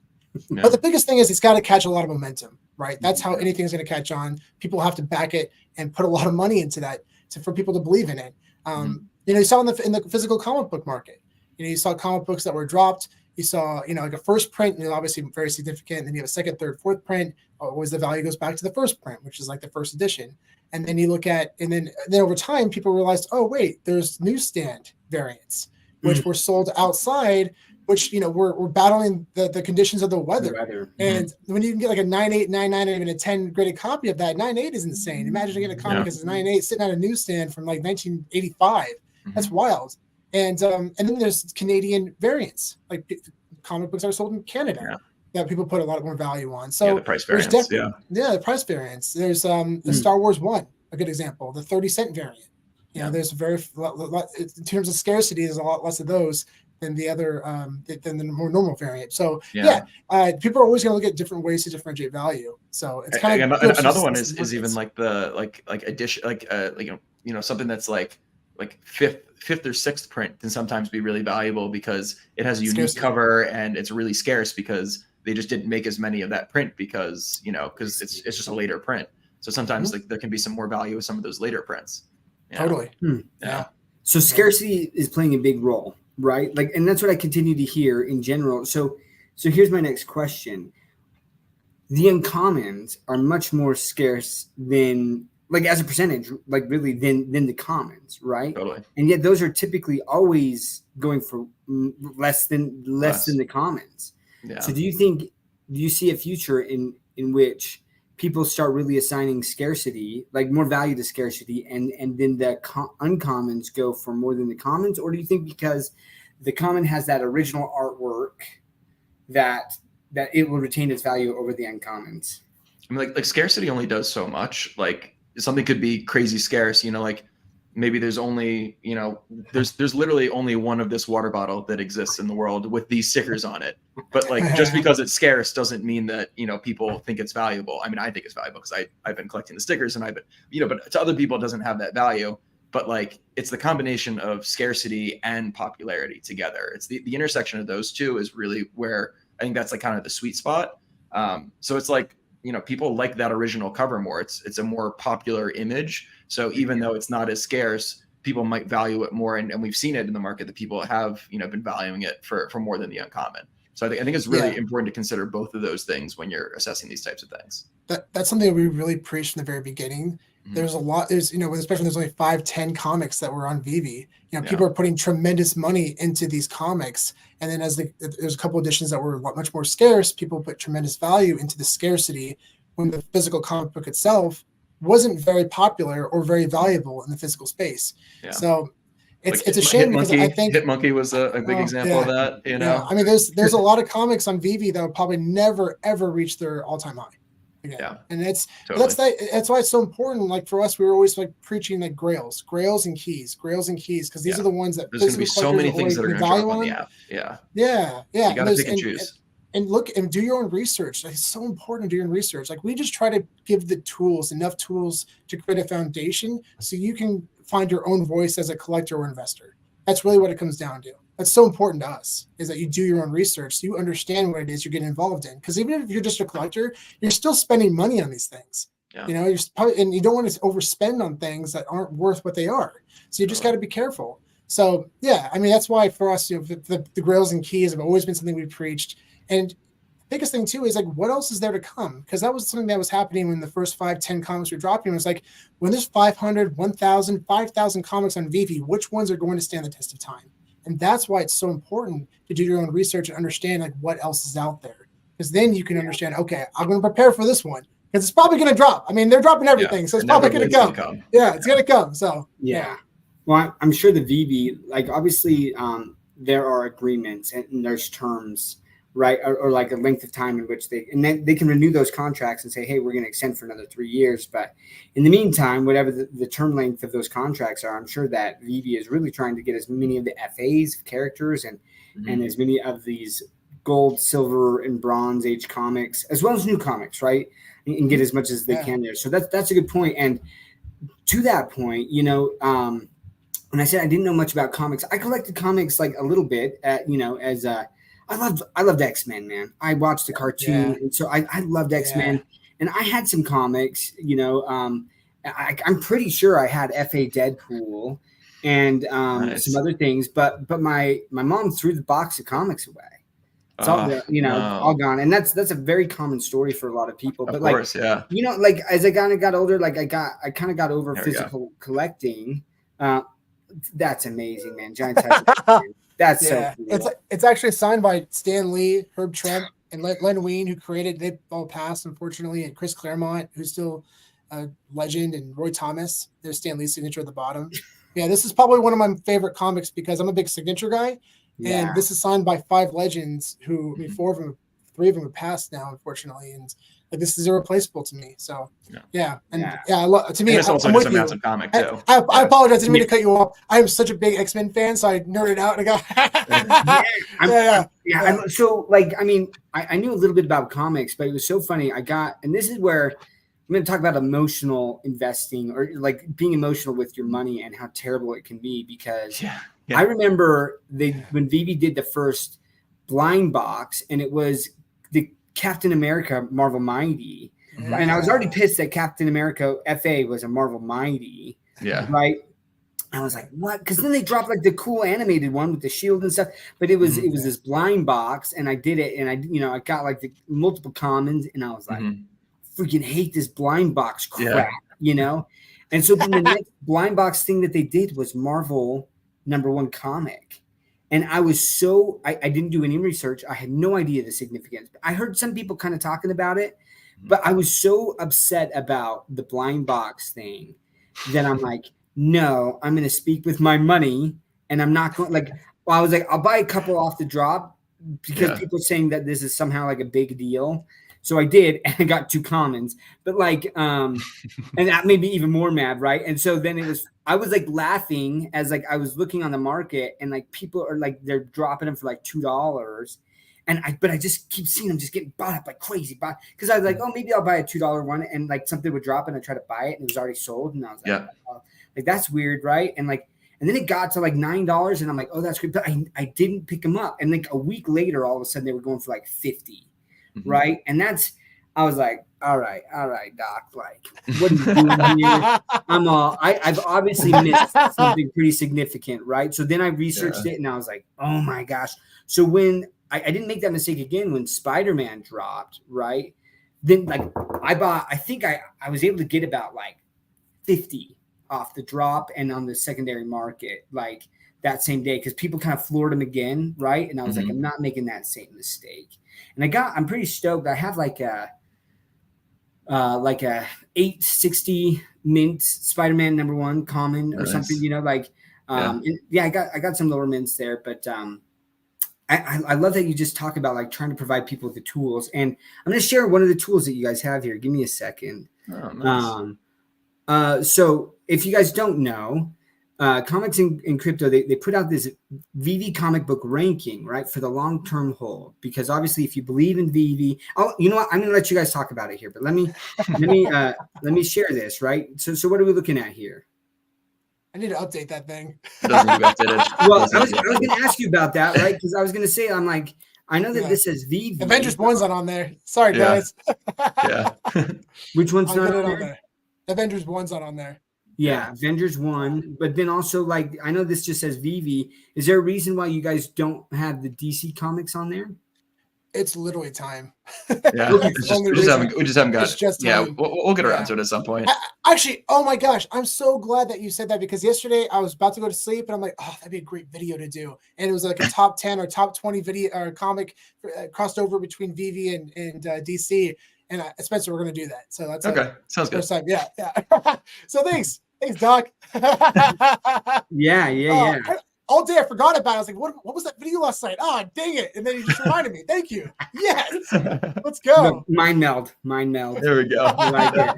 Yeah. But the biggest thing is it's got to catch a lot of momentum, right? That's how anything's going to catch on. People have to back it and put a lot of money into that for people to believe in it. You know, you saw in the physical comic book market, you know, you saw comic books that were dropped. You saw, you know, like a first print, you know, obviously very significant. And then you have a second, third, fourth print. Always the value goes back to the first print, which is like the first edition. And then you look at, and then over time, people realized, oh, wait, there's newsstand variants, which were sold outside, which, you know, we're battling the conditions of the weather. And when you can get like a 9.8, 9.9, or even a 10 graded copy of that, 9.8 is insane. Imagine getting a comic as a 9.8 sitting at a newsstand from like 1985. That's wild. And then there's Canadian variants, like comic books that are sold in Canada that people put a lot more value on. So the price variants, the price variants. There's the Star Wars 1, a good example, the 30-cent variant. You know, there's in terms of scarcity, there's a lot less of those than the other than the more normal variant. So people are always going to look at different ways to differentiate value. So it's kind of another one is even like the like addition you know something that's like fifth or sixth print can sometimes be really valuable because it has a unique cover and it's really scarce because they just didn't make as many of that print because it's just a later print. So sometimes like there can be some more value with some of those later prints. Totally. Yeah. So scarcity is playing a big role, right? Like, and that's what I continue to hear in general. So here's my next question. The uncommons are much more scarce than, like, as a percentage, like really than the commons, right? Totally. And yet those are typically always going for less than the commons. Yeah. So do you see a future in which people start really assigning scarcity, like more value to scarcity, and then the uncommons go for more than the commons? Or do you think because the common has that original artwork that it will retain its value over the uncommons? I mean, like scarcity only does so much. Like something could be crazy scarce, like maybe there's only, there's literally only one of this water bottle that exists in the world with these stickers on it. But like, just because it's scarce doesn't mean that, people think it's valuable. I mean, I think it's valuable because I've been collecting the stickers and I've been, but to other people, it doesn't have that value. But like, it's the combination of scarcity and popularity together. It's the intersection of those two is really where I think that's like kind of the sweet spot. So it's like, people like that original cover more. It's a more popular image. So even though it's not as scarce, people might value it more. And we've seen it in the market that people have, been valuing it for more than the uncommon. So I think it's really important to consider both of those things when you're assessing these types of things. That's something that we really preached from the very beginning. There's a lot, especially when there's only 5-10 comics that were on VeVe, people are putting tremendous money into these comics. And then as there's a couple editions that were much more scarce, people put tremendous value into the scarcity when the physical comic book itself wasn't very popular or very valuable in the physical space. Yeah. So it's a shame because I think Hitmonkey was a big example of that. I mean, there's a lot of comics on VeVe that will probably never ever reach their all-time high. Yeah, and that's why it's so important. Like for us, we were always like preaching like grails and keys, because these are the ones that there's going to be so many things that are going to drop on the app. Yeah. You got to pick and choose. And look and do your own research. Like, it's so important to do your own research. Like we just try to give enough tools to create a foundation so you can find your own voice as a collector or investor. That's really what it comes down to. That's so important to us, is that you do your own research so you understand what it is you're getting involved in. Because even if you're just a collector, you're still spending money on these things. Yeah. And you don't want to overspend on things that aren't worth what they are. So you just got to be careful. So yeah, I mean that's why for us, the grails and keys have always been something we preached. And biggest thing too is like, what else is there to come? Because that was something that was happening when the first 5-10 comics were dropping. It was like, when there's 500, 1,000, 5,000 comics on VeVe, which ones are going to stand the test of time? And that's why it's so important to do your own research and understand like what else is out there. Because then you can understand, okay, I'm going to prepare for this one because it's probably going to drop. I mean, they're dropping everything, so it's probably going to come. Yeah, it's going to come. So yeah. Well, I'm sure the VeVe, like obviously, there are agreements and there's terms, right, or like a length of time in which they can renew those contracts and say, hey, we're going to extend for another 3 years. But in the meantime, whatever the term length of those contracts are, I'm sure that VeVe is really trying to get as many of the FAs characters and as many of these gold, silver, and bronze age comics, as well as new comics, right, and get as much as they can there. So that's a good point. And to that point, when I said I didn't know much about comics, I collected comics like a little bit as I loved X-Men, man. I watched the cartoon, and so I loved X-Men, and I had some comics. I'm pretty sure I had FA Deadpool and some other things, but my mom threw the box of comics away. It's all all gone, and that's a very common story for a lot of people. But like, as I kind of got older, like I kind of got over physical collecting. That's amazing, man. Giant size. That's so cool. It's actually signed by Stan Lee, Herb Trimpe, and Len Wein, who created. They all passed, unfortunately, and Chris Claremont, who's still a legend, and Roy Thomas. There's Stan Lee's signature at the bottom. Yeah, this is probably one of my favorite comics because I'm a big signature guy, and this is signed by 5 legends who, I mean, 3 of them have passed now, unfortunately, and like this is irreplaceable to me. So to me, it's also just a massive comic too. I apologize, I didn't mean to cut you off. I am such a big X-Men fan, so I nerded out and I got So like, I mean, I knew a little bit about comics, but it was so funny. And this is where I'm going to talk about emotional investing, or like being emotional with your money and how terrible it can be. Because I remember when VeVe did the first blind box, and it was the Captain America Marvel Mighty. And I was already pissed that Captain America FA was a Marvel Mighty. Yeah. Right. I was like, what? Because then they dropped like the cool animated one with the shield and stuff. But it was this blind box, and I did it, and I got like the multiple commons, and I was like, freaking hate this blind box crap, And so then the next blind box thing that they did was Marvel #1 comic. And I was I didn't do any research. I had no idea the significance. I heard some people kind of talking about it, but I was so upset about the blind box thing that I'm like, no, I'm going to speak with my money, and I'm not going I was like, I'll buy a couple off the drop because people are saying that this is somehow like a big deal. So I did, and I got 2 commons, but like, and that made me even more mad, right? And so then I was like laughing as like I was looking on the market, and like people are like, they're dropping them for like $2, but I just keep seeing them just getting bought up like crazy, because I was like, oh, maybe I'll buy a $2 one, and like something would drop, and I try to buy it, and it was already sold, and I was like, oh, like that's weird, right? And like, and then it got to like $9, and I'm like, oh, that's great, but I didn't pick them up, and like a week later, all of a sudden they were going for like 50. Right. And I was like, all right, Doc, like, what are you doing here? I've obviously missed something pretty significant. Right. So then I researched it, and I was like, oh my gosh. So when I didn't make that mistake again, when Spider-Man dropped, right, then like I think I was able to get about like 50 off the drop and on the secondary market, like that same day, because people kind of floored them again. Right. And I was like, I'm not making that same mistake. And I'm pretty stoked. I have like a 860 mint Spider-Man #1 common or something, I got some lower mints there, but I love that you just talk about like trying to provide people with the tools. And I'm going to share one of the tools that you guys have here. Give me a second. Oh, nice. So if you guys don't know, comics in crypto, they put out this VeVe comic book ranking, right, for the long-term hold, because obviously if you believe in VeVe, you know what, I'm going to let you guys talk about it here, but let me share this, right? So what are we looking at here? I need to update that thing. Doesn't need to be updated. Well, I was going to ask you about that, right? Because I was going to say, I'm like, I know that this says VeVe. Avengers 1's not on there. Sorry, guys. Which one's not on there? Avengers 1's not on there. Yeah, Avengers 1, but then also like I know this just says VeVe. Is there a reason why you guys don't have the DC comics on there? It's literally time. Yeah, Okay. That's the only we just reason. haven't got It's it. just Yeah, time. we'll get around Yeah. to it at some point. Actually, oh my gosh, I'm so glad that you said that, because yesterday I was about to go to sleep and I'm like, oh, that'd be a great video to do. And it was like a top 10 or top 20 video or comic crossed over between VeVe and DC. And Spencer, we're going to do that. So that's Okay, sounds good. first time. Yeah. So thanks, Doc. Yeah. All day I forgot about it. I was like, what was that video last night? Oh, dang it. And then you just reminded me. Thank you. Yes. Let's go. Look, mind meld. There we go. I like it.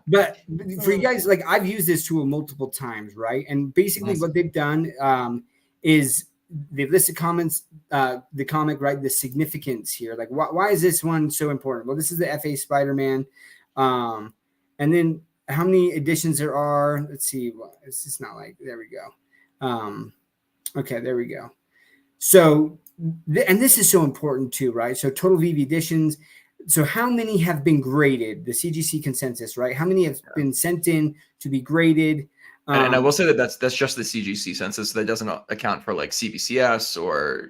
But for you guys, like I've used this tool multiple times, right? And basically Nice. what they've done is they've listed the comic, right? The significance here. Like why is this one so important? Well, this is the FA Spider-Man. And then how many editions there are. Let's see. Well, it's just not like, there we go. Okay, there we go. So, and this is so important too, right? So total VeVe editions. So how many have been graded? The CGC consensus, right? How many have been sent in to be graded? And I will say that that's just the CGC census. That doesn't account for like CBCS or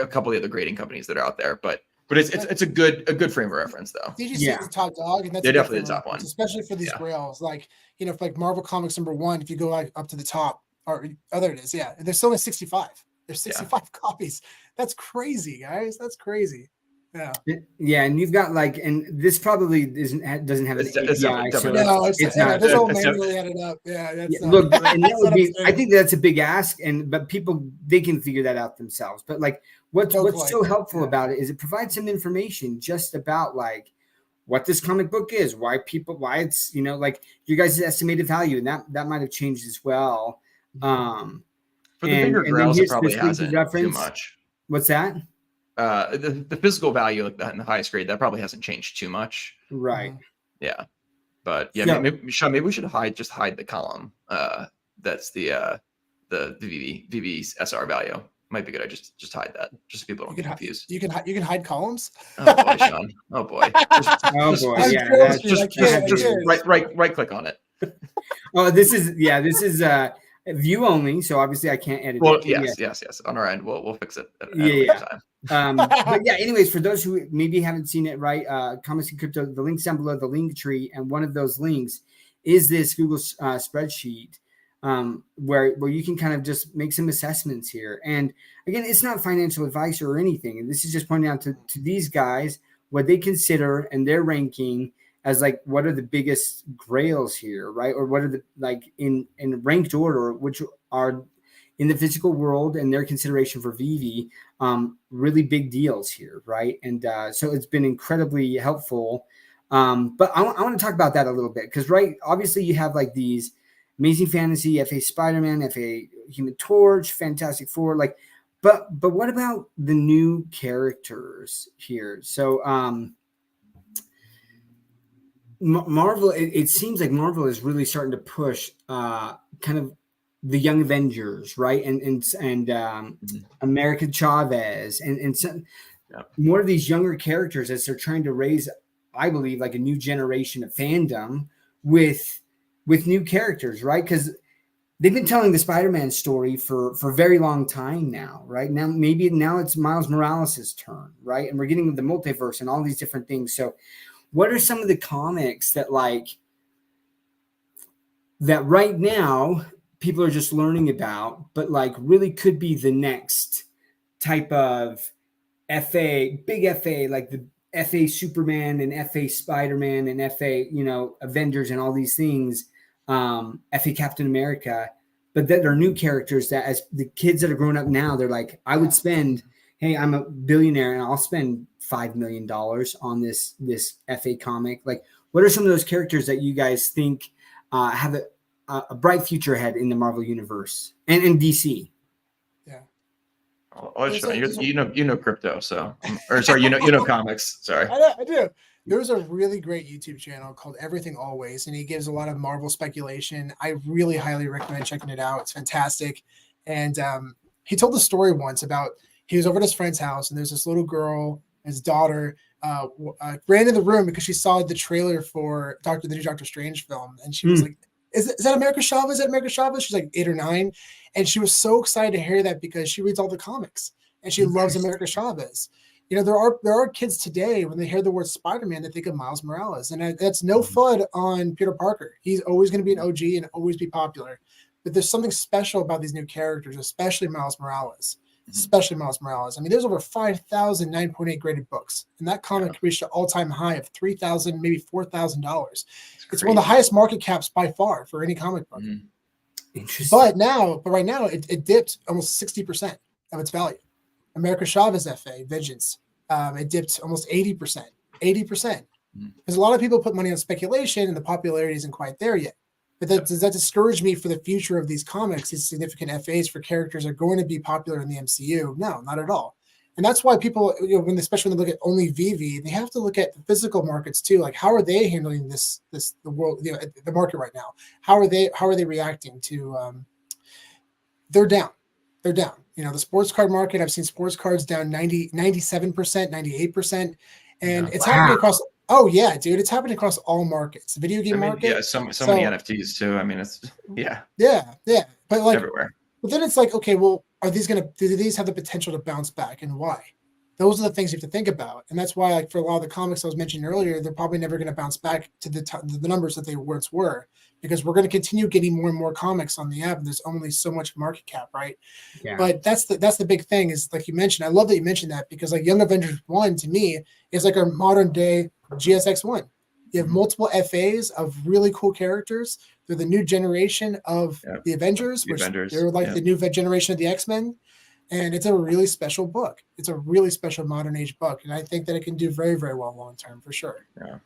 a couple of the other grading companies that are out there. But it's a good frame of reference though. CGC is the top dog, and that's definitely the top one, especially for these grails. Like for like Marvel Comics #1, if you go up to the top, or there it is. Yeah, there's only 65. There's 65 copies. That's crazy, guys. That's crazy. Yeah, and you've got like, and this probably doesn't have an API. So no, it's not. There's all manually added up. Look, and that would be. I think that's a big ask, but people, they can figure that out themselves. But like, what's so helpful about it is it provides some information just about like what this comic book is, why it's like your guys' estimated value, and that might have changed as well. For the bigger grails, it probably hasn't too much. What's that? The physical value like that in the highest grade, that probably hasn't changed too much. Right. Yeah. But yeah, maybe we should hide the column. That's the VeVe SR value. Might be good. I just hide that, just so people don't get confused. You can hide columns. Oh boy, Sean. Oh boy. Just right click on it. Oh, this is view only, so obviously I can't edit. Well, yes. On our end, we'll fix it at a later time. But yeah, anyways, for those who maybe haven't seen it, right? Comics and Crypto, the link's down below, the link tree, and one of those links is this Google spreadsheet, where you can kind of just make some assessments here. And again, it's not financial advice or anything. And this is just pointing out to these guys what they consider and their ranking as like, what are the biggest grails here, right? Or what are the, like in ranked order, which are in the physical world and their consideration for VeVe, really big deals here, right? And so it's been incredibly helpful. But I want to talk about that a little bit because, right, obviously you have like these Amazing Fantasy, FA Spider-Man, FA Human Torch, Fantastic Four, like, but what about the new characters here? So Marvel, it seems like Marvel is really starting to push kind of the Young Avengers, right? And America Chavez and some more of these younger characters as they're trying to raise, I believe, like a new generation of fandom with new characters, right? Because they've been telling the Spider-Man story for a very long time now, right? Now it's Miles Morales' turn, right? And we're getting the multiverse and all these different things. So what are some of the comics that right now people are just learning about, but like really could be the next type of FA, big FA, like the FA Superman and FA Spider-Man and FA, Avengers and all these things, FA Captain America, but that are new characters that as the kids that are growing up now, they're like, I would spend, hey, I'm a billionaire and I'll spend $5 million on this FA comic. Like, what are some of those characters that you guys think have a bright future ahead in the Marvel universe and in DC? Yeah. You know crypto, so or sorry, you know comics. Sorry, I do. There's a really great YouTube channel called Everything Always, and he gives a lot of Marvel speculation. I really highly recommend checking it out. It's fantastic. And he told the story once about he was over at his friend's house, and there's this little girl, his daughter, ran in the room because she saw the trailer for the new Doctor Strange film, and she was like, is that America Chavez? Is that America Chavez? She's like 8 or 9. And she was so excited to hear that because she reads all the comics and she loves America Chavez. You know, there are kids today, when they hear the word Spider-Man, they think of Miles Morales. And that's no FUD on Peter Parker. He's always going to be an OG and always be popular. But there's something special about these new characters, especially Miles Morales. Especially Miles Morales. I mean, there's over 5,000 9.8 graded books, and that comic reached an all-time high of $3,000, maybe $4,000. It's one of the highest market caps by far for any comic book. Interesting. But right now, it dipped almost 60% of its value. America Chavez FA Vengeance, it dipped almost 80%. 80%. Because a lot of people put money on speculation, and the popularity isn't quite there yet. But does that discourage me for the future of these comics, these significant FAs for characters are going to be popular in the MCU? No, not at all. And that's why people, you know, especially when they look at only VeVe, they have to look at the physical markets too. Like, how are they handling the world, you know, the market right now? How are they reacting to? They're down. They're down. You know, the sports card market. I've seen sports cards down 97%, 98%, and it's happening across. Oh yeah, dude, it's happening across all markets. The video game market. Yeah, so many NFTs too. I mean, it's yeah. But like everywhere. But then it's like, okay, well, do these have the potential to bounce back, and why? Those are the things you have to think about, and that's why, like, for a lot of the comics I was mentioning earlier, they're probably never going to bounce back to the numbers that they once were, because we're going to continue getting more and more comics on the app, and there's only so much market cap, right? Yeah. But that's the big thing is, like you mentioned, I love that you mentioned that, because like Young Avengers 1 to me is like our modern day GSX1. You have multiple FAs of really cool characters. They're the new generation of the Avengers, they're like the new generation of the X-Men. And it's a really special book. It's a really special modern age book. And I think that it can do very, very well long term for sure. Yeah.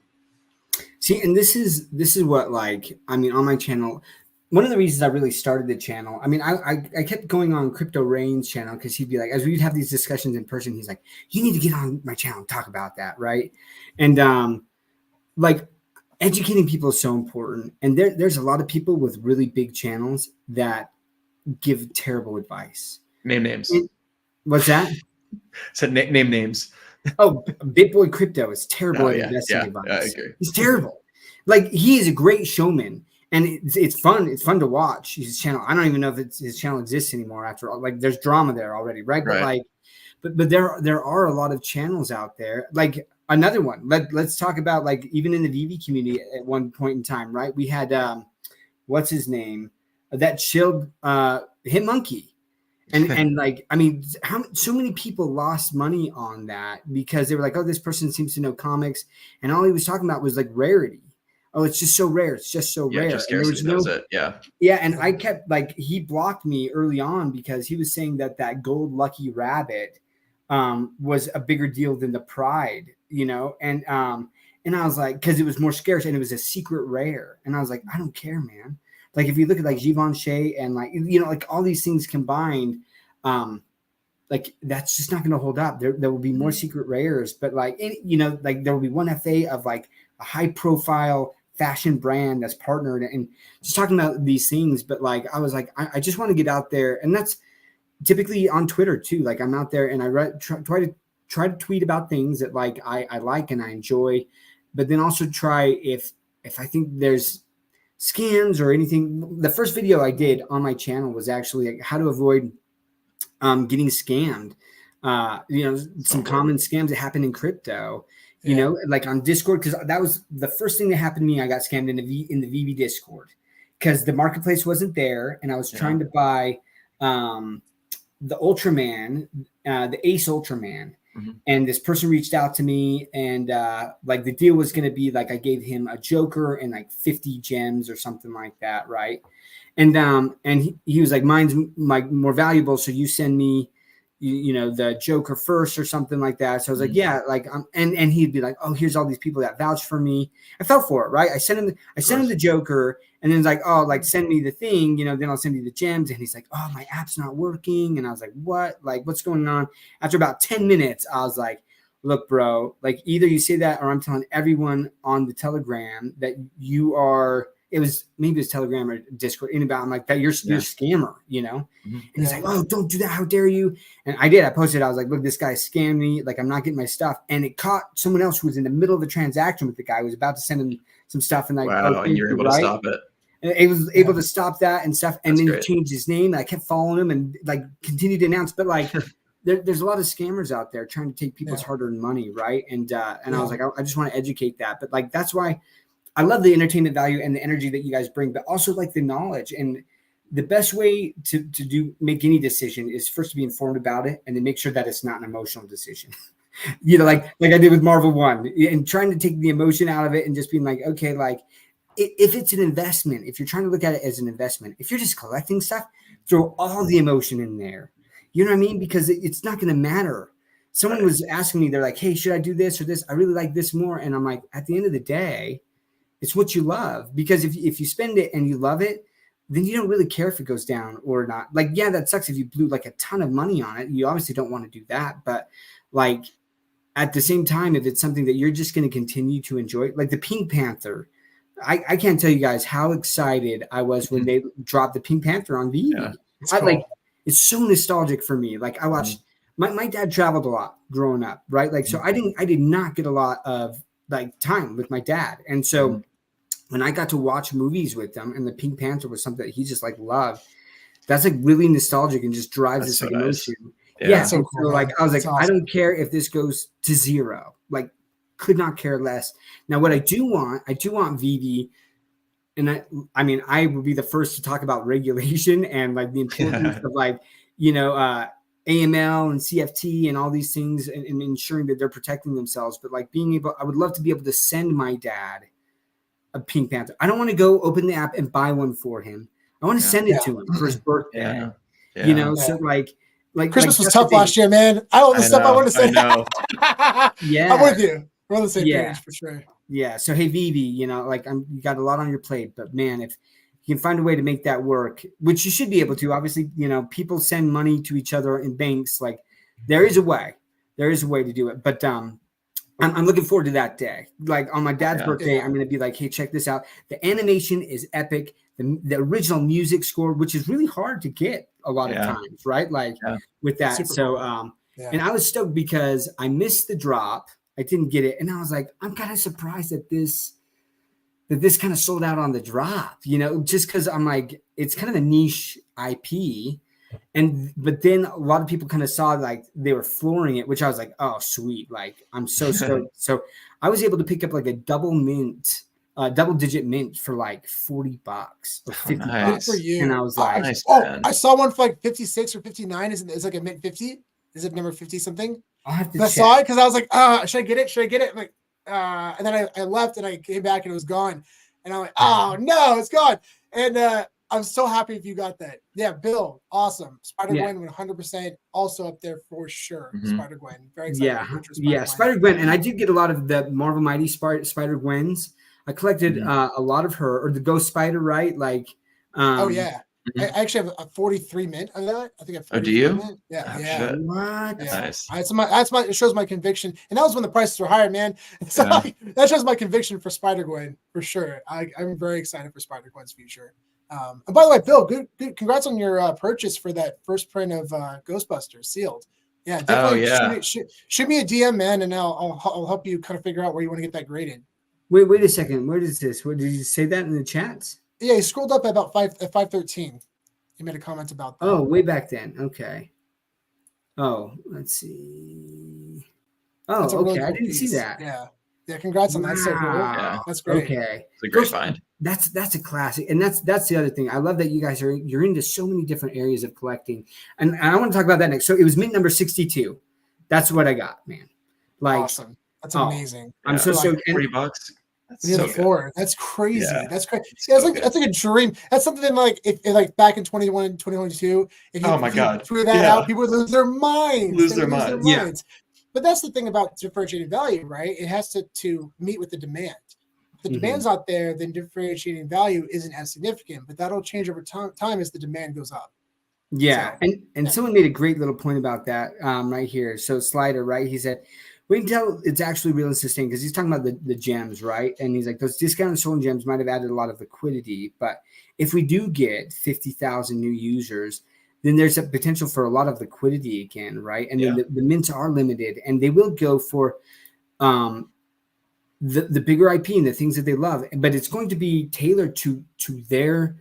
See, and this is what, like, I mean, on my channel, one of the reasons I really started the channel, I mean, I kept going on Crypto Rain's channel, because he'd be like, as we'd have these discussions in person, he's like, you need to get on my channel and talk about that, right? And like, educating people is so important. And there's a lot of people with really big channels that give terrible advice. Name names. What's that? Said name names. Oh, BitBoy Crypto is terrible at investing advice. I agree. He's terrible. Like, he is a great showman, and it's fun. It's fun to watch his channel. I don't even know if his channel exists anymore after all. Like, there's drama there already, right? But like, but there are a lot of channels out there. Like, another one. Let's talk about, like, even in the VeVe community at one point in time, right? We had what's his name? That chilled Hit Monkey. And like, I mean, so many people lost money on that because they were like, oh, this person seems to know comics. And all he was talking about was like rarity. Oh, it's just so rare. It's just so rare. Just scarcity knows it. Yeah. Yeah. And I kept, like, he blocked me early on because he was saying that gold lucky rabbit was a bigger deal than the pride, you know? And I was like, because it was more scarce and it was a secret rare. And I was like, I don't care, man. Like, if you look at like Givenchy and, like, you know, like all these things combined, like, that's just not going to hold up. There will be more secret rares, but like, you know, like there will be one FA of like a high profile fashion brand that's partnered, and just talking about these things. But like, I was like, I just want to get out there, and that's typically on Twitter too. Like, I'm out there and I try to tweet about things that like I like and I enjoy, but then also try if I think there's scams or anything. The first video I did on my channel was actually like how to avoid getting scammed. You know, some common scams that happen in crypto, you know, like on Discord, because that was the first thing that happened to me. I got scammed in the VeVe Discord because the marketplace wasn't there, and I was trying to buy the Ultraman, the Ace Ultraman. And this person reached out to me, and like the deal was going to be like I gave him a Joker and like 50 gems or something like that, right? And he was like, mine's like more valuable, so you send me, you know, the Joker first or something like that. So I was like, yeah, like and he'd be like, oh, here's all these people that vouch for me. I fell for it, right? I sent him the Joker, and then it's like, oh, like send me the thing, you know, then I'll send you the gems. And he's like, oh, my app's not working. And I was like, what? Like, what's going on? After about 10 minutes, I was like, look, bro, like either you say that or I'm telling everyone on the Telegram that you are. It was Telegram or Discord about. I'm like, that you're a scammer, you know? And he's like, oh, don't do that. How dare you? And I did. I posted. I was like, look, this guy scammed me. Like, I'm not getting my stuff. And it caught someone else who was in the middle of a transaction with the guy who was about to send him some stuff. And like, wow, and you're able to stop it. And it was able to stop that and stuff. And That's then great. he changed his name. I kept following him and like continued to announce. But like, there's a lot of scammers out there trying to take people's hard-earned money, right? And I was like, I just want to educate that. But like, that's why I love the entertainment value and the energy that you guys bring, but also like the knowledge. And the best way to make any decision is first to be informed about it, and then make sure that it's not an emotional decision. You know, like I did with Marvel 1, and trying to take the emotion out of it and just being like, okay, like if it's an investment, if you're trying to look at it as an investment, if you're just collecting stuff, throw all the emotion in there. You know what I mean? Because it's not going to matter. Someone was asking me, they're like, hey, should I do this or this? I really like this more. And I'm like, at the end of the day, it's what you love. Because if you spend it and you love it, then you don't really care if it goes down or not. Like, yeah, that sucks if you blew like a ton of money on it. You obviously don't want to do that. But like at the same time, if it's something that you're just going to continue to enjoy, like the Pink Panther, I can't tell you guys how excited I was when they dropped the Pink Panther on VeVe. Yeah, like, it's so nostalgic for me. Like I watched, my dad traveled a lot growing up, right? Like, so I did not get a lot of like time with my dad. And so when I got to watch movies with them, and the Pink Panther was something that he just like loved, that's like really nostalgic and just drives this like emotion. Yeah. So cool, like I was like, I don't care if this goes to zero, like could not care less. Now, what I do want VeVe, and I mean, I would be the first to talk about regulation and like the importance of like, you know, AML and CFT and all these things, and ensuring that they're protecting themselves. But like I would love to be able to send my dad a Pink Panther. I don't want to go open the app and buy one for him. I want to send it to him for his birthday. You know, so like Christmas was tough last year, man. I all the stuff I want to say. Yeah, I'm with you. We're on the same page for sure. Yeah. So hey, VeVe, you know, like you got a lot on your plate, but man, if you can find a way to make that work, which you should be able to, obviously, you know, people send money to each other in banks. Like there is a way to do it. But I'm looking forward to that day. Like on my dad's birthday, I'm going to be like, hey, check this out. The animation is epic. The original music score, which is really hard to get a lot of times, right? Like with that. Super so, cool. And I was stoked because I missed the drop. I didn't get it. And I was like, I'm kind of surprised that this kind of sold out on the drop, you know, just because I'm like, it's kind of a niche IP. But then a lot of people kind of saw like they were flooring it, which I was like, oh, sweet. Like, I'm so stoked. So I was able to pick up like a double digit mint for like $40 or $50 for you. And I was like, I saw one for like 56 or 59. Is like a mint 50? Is it number 50 something? I'll have to I saw it because I was like, should I get it? Should I get it? I'm like, and then I left and I came back and it was gone. And I'm like, oh no, it's gone. And I'm so happy if you got that. Yeah, Bill, awesome. Spider-Gwen 100% also up there for sure. Spider-Gwen, very excited. Spider-Gwen. And I did get a lot of the Marvel Mighty Spider-Gwens. I collected a lot of her, or the Ghost Spider, right? Like, I actually have a 43 mint of that. I think I have 43 do you? Mint. Yeah. What? Yeah. Nice. It shows my conviction. And that was when the prices were higher, man. So that shows my conviction for Spider-Gwen for sure. I'm very excited for Spider-Gwen's future. And by the way, Bill, good. Congrats on your purchase for that first print of Ghostbusters sealed. Yeah, definitely. Shoot me a DM, man, and I'll help you kind of figure out where you want to get that graded. Wait a second. Where is this? What did you say that in the chats? Yeah, he scrolled up at about 513. He made a comment about that. Oh, way back then. Okay. Oh, let's see. Oh, okay. Really cool I didn't see that. Yeah. Congrats on that. So cool. Yeah, that's great. Okay, it's a great find. That's a classic, and that's the other thing. I love that you guys you're into so many different areas of collecting, and I want to talk about that next. So it was mint number 62. That's what I got, man. Like, awesome. That's amazing. I'm so stoked. $40. That's so good. That's crazy. Yeah. That's crazy. Yeah, that's like a dream. That's something like if like back in 2022, if you threw that out, people would lose their minds. Yeah. But that's the thing about differentiating value, right? It has to meet with the demand. If the demand's out there, then differentiating value isn't as significant, but that'll change over time as the demand goes up. Yeah. So, and someone made a great little point about that right here. So Slider, right? He said, we can tell it's actually real and sustained because he's talking about the gems, right? And he's like, those discounted stolen gems might have added a lot of liquidity, but if we do get 50,000 new users, then there's a potential for a lot of liquidity again, right? And then the mints are limited, and they will go for the bigger IP and the things that they love, but it's going to be tailored to their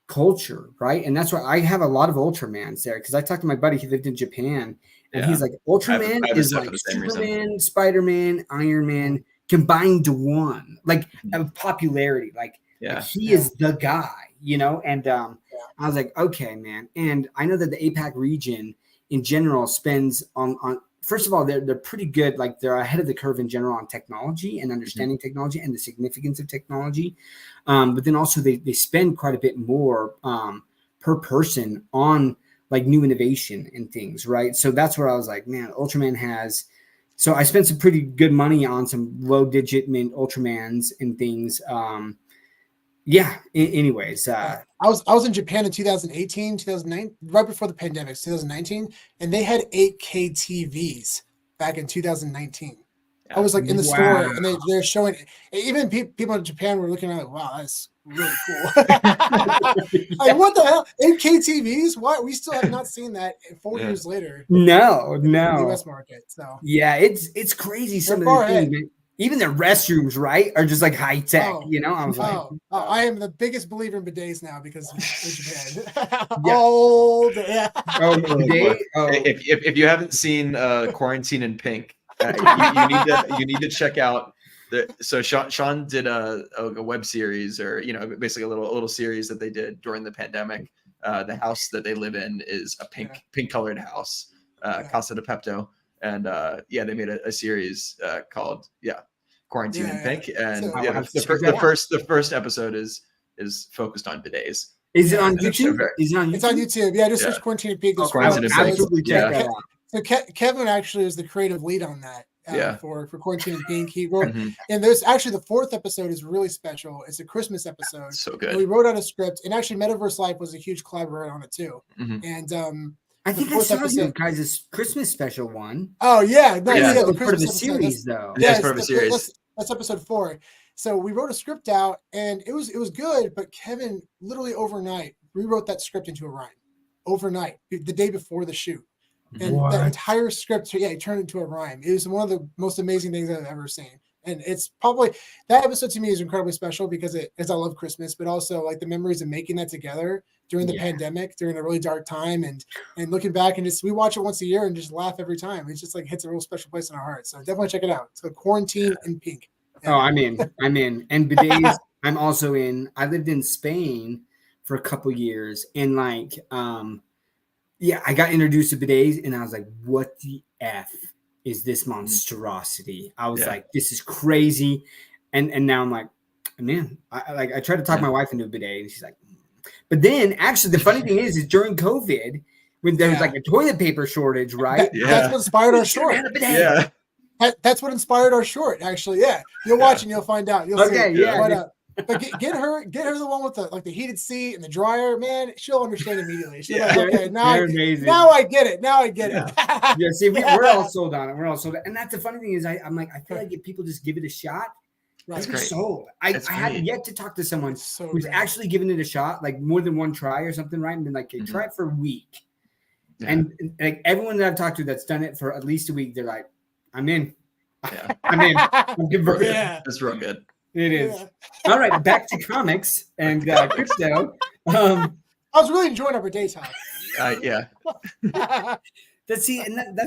culture, right? And that's why I have a lot of Ultramans there, because I talked to my buddy, he lived in Japan, and he's like, Ultraman is like Superman, Spider-Man, Iron Man combined to one, like of popularity, like he is the guy, you know. And I was like, okay, man. And I know that the APAC region in general spends on first of all, they're pretty good, like they're ahead of the curve in general on technology and understanding technology and the significance of technology. But then also they spend quite a bit more per person on like new innovation and things, right? So that's where I was like, man, Ultraman has. So I spent some pretty good money on some low digit mint Ultramans and things. Anyways, I was in Japan in 2018, 2009, right before the pandemic, 2019, and they had 8K TVs back in 2019. I was like in the store, and they're showing. Even people in Japan were looking at like, wow, that's really cool. Like, what the hell? 8K TVs? Why? We still have not seen that 4 years later. No, in the US market. So it's crazy. Some of the things, even the restrooms, right, are just like high tech. You know, I was like, I am the biggest believer in bidets now because of Japan. Old, If you haven't seen Quarantine in Pink, you need to check out. So Sean did a web series, or basically a little series that they did during the pandemic. The house that they live in is a pink colored house, Casa de Pepto, and they made a series called Quarantine in Pink, and the first episode is focused on bidets. Is it on YouTube? It's on YouTube. Yeah, just search Quarantine in Pink. Absolutely check that out. So Kevin actually is the creative lead on that. For Quarantine in Pink, he wrote, and there's actually the 4th episode is really special. It's a Christmas episode. So good. And we wrote out a script, and actually Metaverse Life was a huge collaborator on it too. And I think I saw you guys' Christmas special one. Oh yeah, the part of the series though. Yeah, part of a series. That's episode 4. So we wrote a script out, and it was good, but Kevin literally overnight rewrote that script into a rhyme. Overnight, the day before the shoot. And that entire script, it turned into a rhyme. It was one of the most amazing things I've ever seen. And it's probably, that episode to me is incredibly special because I love Christmas, but also like the memories of making that together during the pandemic, during a really dark time, and looking back, and we watch it once a year and just laugh every time. It just like hits a real special place in our heart. So definitely check it out. It's called Quarantine in Pink. Yeah. Oh, I'm in. And bidets, I'm also in. I lived in Spain for a couple years, and like, I got introduced to bidets, and I was like, what the F is this monstrosity? I was like, this is crazy. And now I'm like, man, I tried to talk my wife into a bidet, and she's like, but then actually the funny thing is during COVID, when there was like a toilet paper shortage, right? That's what inspired our short. That's what inspired our short, actually. Yeah. You'll watch and you'll find out. You'll see. But get her the one with the heated seat and the dryer, man. She'll understand immediately. She'll like, okay, now I get it. Now I get it. See, we're all sold on it. We're all sold on it. And that's the funny thing is I'm like, I feel like if people just give it a shot, That's great. Sold. I have yet to talk to someone who's actually given it a shot, like more than one try or something, right? And been like, hey, try it for a week. And like everyone that I've talked to that's done it for at least a week, they're like, I'm in. I'm in. I'm converted. That's real good. It is. All right, back to comics and crypto. I was really enjoying our daytime. That's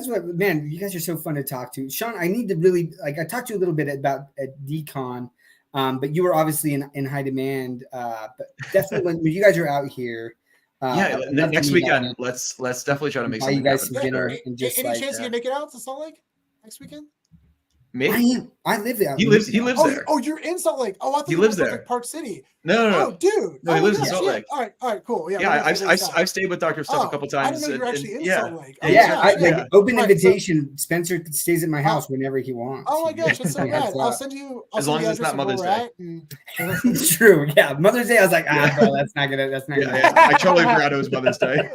what, man, you guys are so fun to talk to. Sean, I need to really, I talked to you a little bit about at DCon, but you were obviously in high demand. But definitely when you guys are out here. Next weekend, let's definitely try to make you guys some dinner. And just any chance you can make it out to Salt Lake next weekend? Maybe. I live there. He lives there. Oh, you're in Salt Lake. Oh, I thought he lives there. Like Park City. No. Oh, dude. No, he lives in Salt Lake. All right, cool. Yeah, I've stayed with Dr. Stuff a couple times. I didn't know you're actually in Salt Lake. Open invitation. Spencer stays at my house whenever he wants. Oh my gosh, that's so rad. I'll send you. As long as it's not Mother's Day. True. Yeah, Mother's Day. I was like, bro, that's not gonna. I totally forgot it was Mother's Day.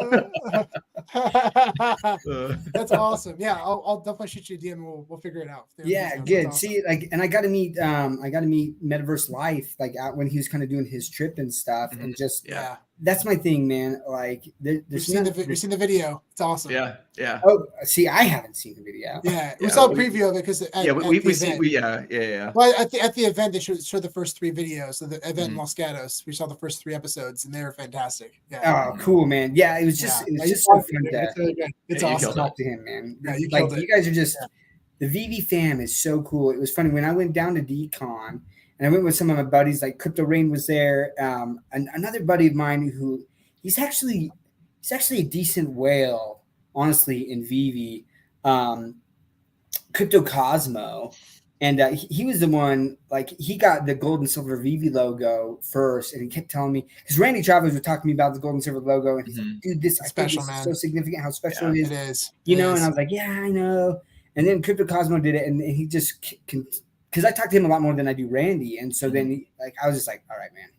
That's awesome. Yeah, I'll definitely shoot you a DM and we'll figure it out. Yeah, good. Awesome. See, and I got to meet Metaverse Life, out when he was kind of doing his trip and stuff, and just that's my thing, man. Like We've seen the video. It's awesome. Yeah, yeah. Oh, see, I haven't seen the video. Yeah, we saw a preview of it because we see yeah. Well, at the event they showed the first 3 videos of the event in Los Gatos. We saw the first 3 episodes and they were fantastic. Yeah. Oh, cool, man. Yeah, it was just so fun to. It's really good. It's awesome. Talk to him, man. Yeah, you like killed it. You guys are just the VeVe fam is so cool. It was funny when I went down to DCon and I went with some of my buddies. Like Crypto Rain was there. And another buddy of mine who he's actually a decent whale, honestly, in VeVe. Crypto Cosmo. And he was the one, like, he got the gold and silver VeVe logo first, and he kept telling me, because Randy Chavez was talking to me about the gold and silver logo, and he's like, dude, this is so significant, how special it is. And I was like, yeah, I know. And then Crypto Cosmo did it, and he just, because I talked to him a lot more than I do Randy, and so then, I was just like, all right, man,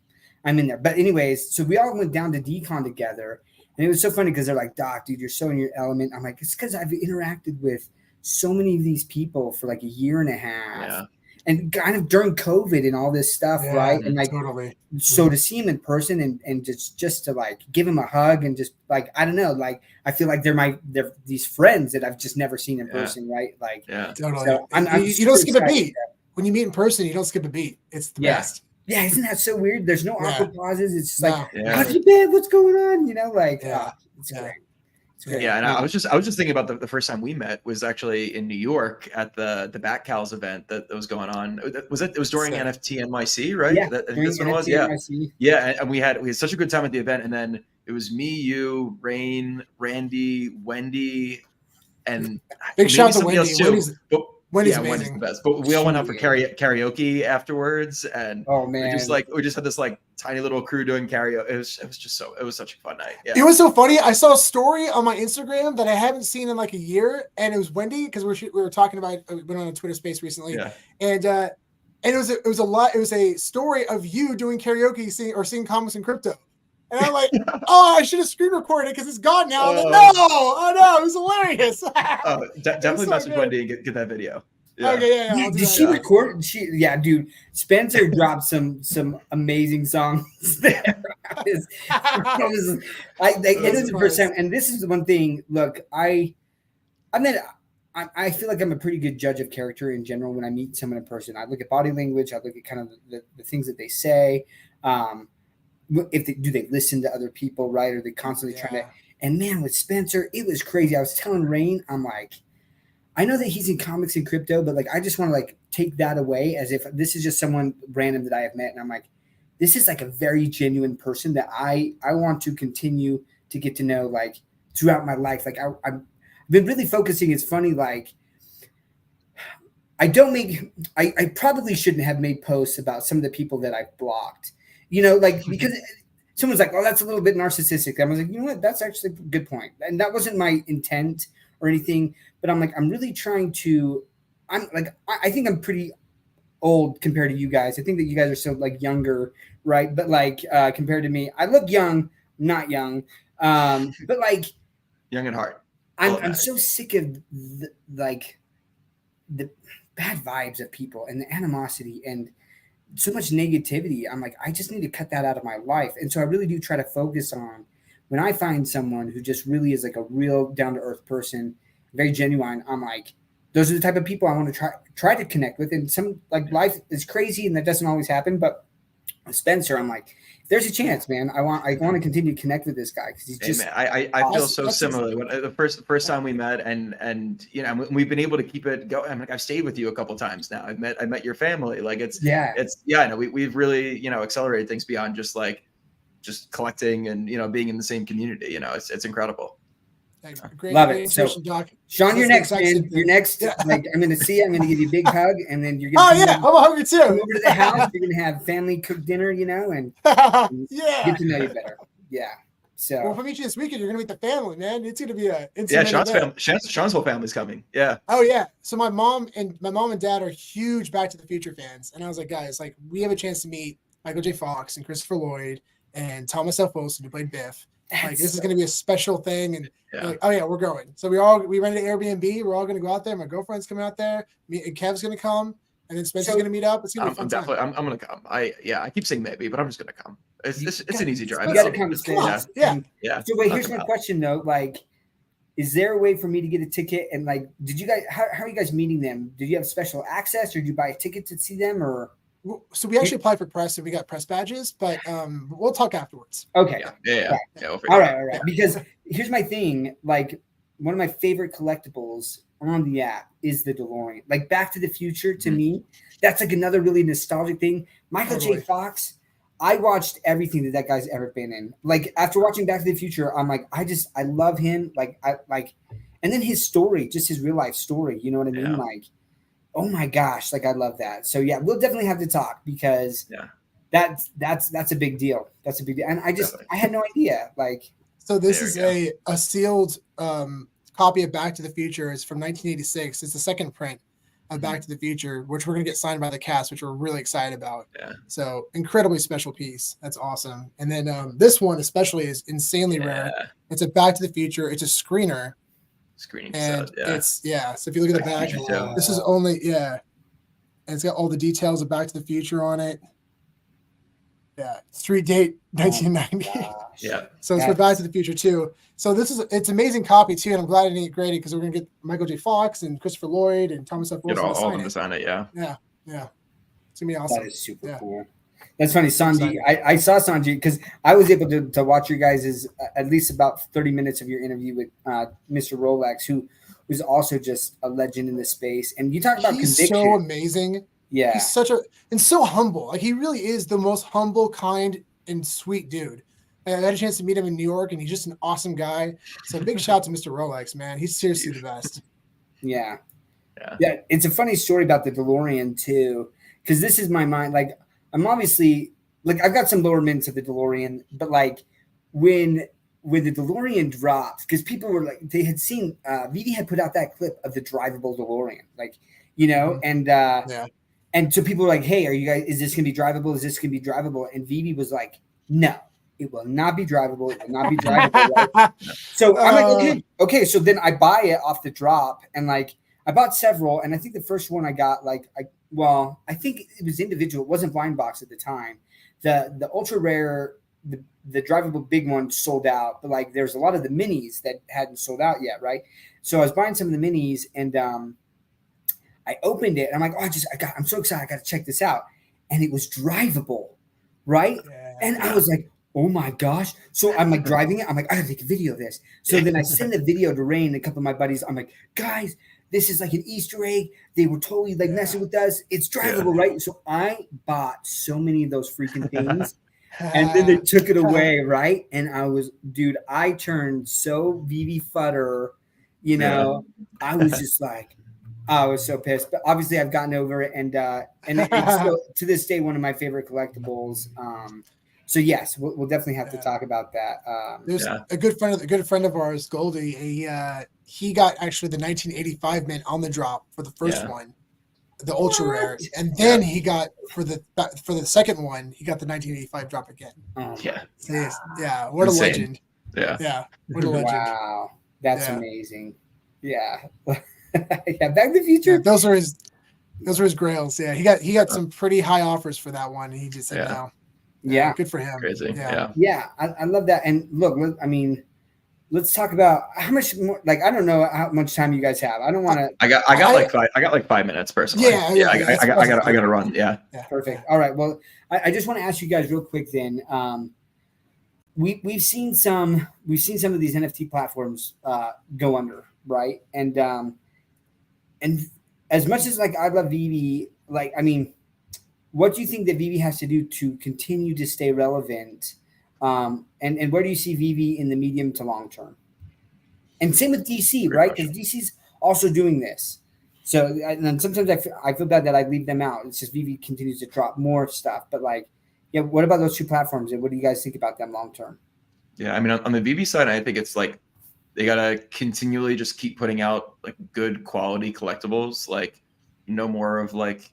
I'm in there. But anyways, so we all went down to DCon together, and it was so funny because they're like, Doc, dude, you're so in your element. I'm like, it's because I've interacted with so many of these people for like a year and a half, and kind of during COVID and all this stuff, right? And like, so to see him in person and just to like give him a hug and just like, I don't know, like I feel like they're these friends that I've just never seen in person, right? Like, totally. So you don't skip a beat when you meet in person. You don't skip a beat. It's the best. Yeah, isn't that so weird? There's no awkward pauses. It's just like, how's you been? What's going on? You know, like, it's great. Yeah, and I was just thinking about the first time we met was actually in New York at the Batcals event that was going on. It was during NFT NYC, right? Yeah, that's what it was. NYC. Yeah, and we had such a good time at the event, and then it was me, you, Rain, Randy, Wendy, and big shout out to Wendy. Wendy's the best. But we all went out for karaoke afterwards, and we just had this like tiny little crew doing karaoke. It was such a fun night. Yeah. It was so funny. I saw a story on my Instagram that I haven't seen in like a year, and it was Wendy because we were talking about. We went on a Twitter space recently, and it was a story of you doing karaoke, singing comics and crypto. And I'm like, I should have screen recorded it because it's gone now. Like, no, it was hilarious. Definitely message Wendy and get that video. Yeah. Okay, did she record? Dude. Spencer dropped some amazing songs there. It was the first time, and this is the one thing. Look, I feel like I'm a pretty good judge of character in general when I meet someone in person. I look at body language. I look at kind of the things that they say. Do they listen to other people, right? Or they constantly trying to? And man, with Spencer, it was crazy. I was telling Rain, I'm like, I know that he's in comics and crypto, but like, I just want to like take that away as if this is just someone random that I have met. And I'm like, this is like a very genuine person that I want to continue to get to know like throughout my life. Like I've been really focusing. It's funny. Like I probably shouldn't have made posts about some of the people that I've blocked. You know, like because someone's like, "Oh, that's a little bit narcissistic." I was like, "You know what? That's actually a good point." And that wasn't my intent or anything. But I'm like, I'm really trying to. I'm like, I think I'm pretty old compared to you guys. I think that you guys are so like younger, right? But like compared to me, I look young, not young, but like young at heart. I'm so sick of the bad vibes of people and the animosity and so much negativity. I'm like, I just need to cut that out of my life. And so I really do try to focus on when I find someone who just really is like a real down to earth person, very genuine. I'm like, those are the type of people I want to try to connect with. And some like life is crazy and that doesn't always happen. But with Spencer, I'm like, there's a chance, man. I want to continue to connect with this guy because he's just. Hey, man, I feel so similarly. When the first time we met, and you know, we've been able to keep it going. I'm like, I've stayed with you a couple times now. I met your family. Like it's I know we've really accelerated things beyond just collecting and being in the same community. It's incredible. Great, love it. So, Doc. Sean, you're next, man. You're next. Yeah. Like I'm going to see. I'm going to give you a big hug, and then you're going to. I'm hungry too. Come over to the house. You're going to have family cooked dinner, and get to know you better. Yeah. So. Well, if I meet you this weekend, you're going to meet the family, man. It's going to be a. Sean's whole family's coming. Yeah. Oh yeah. So my mom and dad are huge Back to the Future fans, and I was like, guys, like we have a chance to meet Michael J. Fox and Christopher Lloyd and Thomas F. Wilson, who played Biff. Like this is going to be a special thing, and like, oh yeah, we're going. So we rented an Airbnb. We're all going to go out there. My girlfriend's coming out there. Me and Kev's going to come. And then Spencer's going to meet up. It's going to be a I'm fun definitely, time. I'm going to come. I keep saying maybe, but I'm just going to come. It's an easy drive. You got to come to Come on. Spence. Yeah. Yeah. So wait, here's my question though. Like, is there a way for me to get a ticket? And like, did you guys? How are you guys meeting them? Did you have special access, or did you buy a ticket to see them? Or so we actually applied for press, and we got press badges, but we'll talk afterwards. okay, Yeah. All right. Because here's my thing. Like, one of my favorite collectibles on the app is the DeLorean. Like Back to the Future to me, that's like another really nostalgic thing. Michael J. Fox. I watched everything that guy's ever been in. Like after watching Back to the Future, I'm like, I love him. And then his story, just his real life story. You know what I mean? Yeah. Like, oh my gosh, like I love that. So yeah, we'll definitely have to talk because that's a big deal. That's a big deal. And I had no idea. Like, so this is a sealed copy of Back to the Future. It's from 1986. It's the second print of Back to the Future, which we're going to get signed by the cast, which we're really excited about. Yeah. So incredibly special piece. That's awesome. And then this one especially is insanely rare. It's a Back to the Future. It's a screener. Screening and set, so if you look at the back, this is only and it's got all the details of Back to the Future on it. Street date 1990. So it's for Back to the Future too. So it's amazing copy too, and I'm glad I didn't get graded because we're gonna get Michael J. Fox and Christopher Lloyd and Thomas F. Wilson all of them to sign it. Yeah. It's gonna be awesome. That is super cool. That's funny, Sanji. I saw Sanji because I was able to watch your guys' at least about 30 minutes of your interview with Mr. Rolex, who was also just a legend in the space. And you talk about conviction. So amazing. Yeah. He's so humble. Like he really is the most humble, kind, and sweet dude. And I had a chance to meet him in New York, and he's just an awesome guy. So big shout out to Mr. Rolex, man. He's seriously the best. Yeah. It's a funny story about the DeLorean too, because this is my mind. Like I'm obviously like I've got some lower mints of the DeLorean, but like when the DeLorean dropped, because people were like they had seen VeVe had put out that clip of the drivable DeLorean, like and so people were like, hey, is this gonna be drivable? Is this gonna be drivable? And VeVe was like, no, it will not be drivable. It will not be drivable. Right? So I'm like, okay. So then I buy it off the drop, and like I bought several, and I think the first one I got, I think it was individual. It wasn't blind box at the time. The ultra rare, the drivable big one sold out, but like there's a lot of the minis that hadn't sold out yet, right? So I was buying some of the minis, and I opened it, and I'm like, I'm so excited. I got to check this out. And it was drivable, right? And I was like, oh my gosh. So I'm like driving it. I'm like, I gotta take a video of this. So then I send the video to Rain and a couple of my buddies. I'm like, guys, this is like an Easter egg. They were totally like messing with us. It's drivable, right? So I bought so many of those freaking things. And then they took it away, right? And I turned so VeVe futter, I was just like, I was so pissed, but obviously I've gotten over it, and it's still to this day one of my favorite collectibles. So yes, we'll definitely have to talk about that. There's a good friend of ours, Goldie. He got actually the 1985 mint on the drop for the first one, the ultra rare, and then he got for the second one, he got the 1985 drop again. What a legend! What a legend! Wow, that's amazing. Yeah. Back to the Future. Yeah, those are his grails. Yeah, he got some pretty high offers for that one, and he just said no. Yeah, good for him. Crazy. I love that. And look, I mean, let's talk about how much more. Like, I don't know how much time you guys have. I don't want to. I got like 5 minutes personally. I got to run. Yeah. Perfect. All right. Well, I just want to ask you guys real quick. Then, we've seen some of these NFT platforms go under, right? And as much as like I love VeVe, like I mean, what do you think that VeVe has to do to continue to stay relevant? And where do you see VeVe in the medium to long term? And same with DC, right? Because DC's also doing this. So and sometimes I feel bad that I leave them out. It's just VeVe continues to drop more stuff. But like, what about those two platforms? And what do you guys think about them long term? Yeah, I mean, on the VeVe side, I think it's like they gotta continually just keep putting out like good quality collectibles. Like no more of like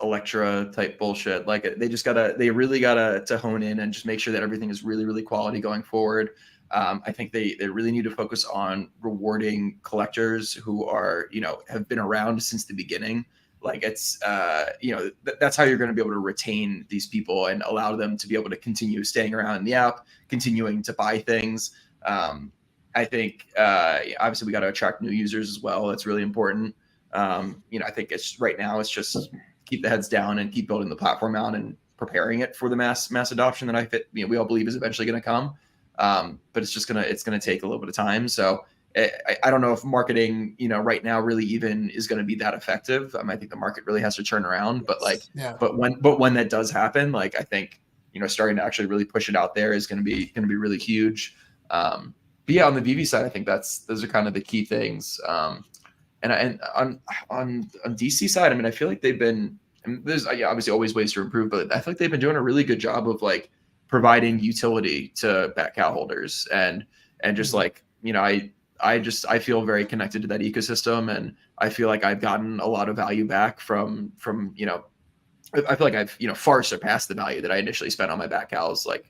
Electra type bullshit. Like they really gotta to hone in and just make sure that everything is really, really quality going forward. I think they really need to focus on rewarding collectors who are, have been around since the beginning. Like it's, that's how you're going to be able to retain these people and allow them to be able to continue staying around in the app, continuing to buy things. I think obviously we got to attract new users as well. That's really important. I think it's right now it's just keep the heads down and keep building the platform out and preparing it for the mass adoption that we all believe is eventually going to come. But it's going to take a little bit of time. So I don't know if marketing, right now really even is going to be that effective. I think the market really has to turn around, but when that does happen, like I think, starting to actually really push it out there is going to be really huge. But yeah, on the VeVe side, I think those are kind of the key things. And on DC side, I feel like they've been, there's obviously always ways to improve, but I feel like they've been doing a really good job of like providing utility to bat cow holders and just like, I feel very connected to that ecosystem, and I feel like I've gotten a lot of value back from I feel like I've far surpassed the value that I initially spent on my bat cows, like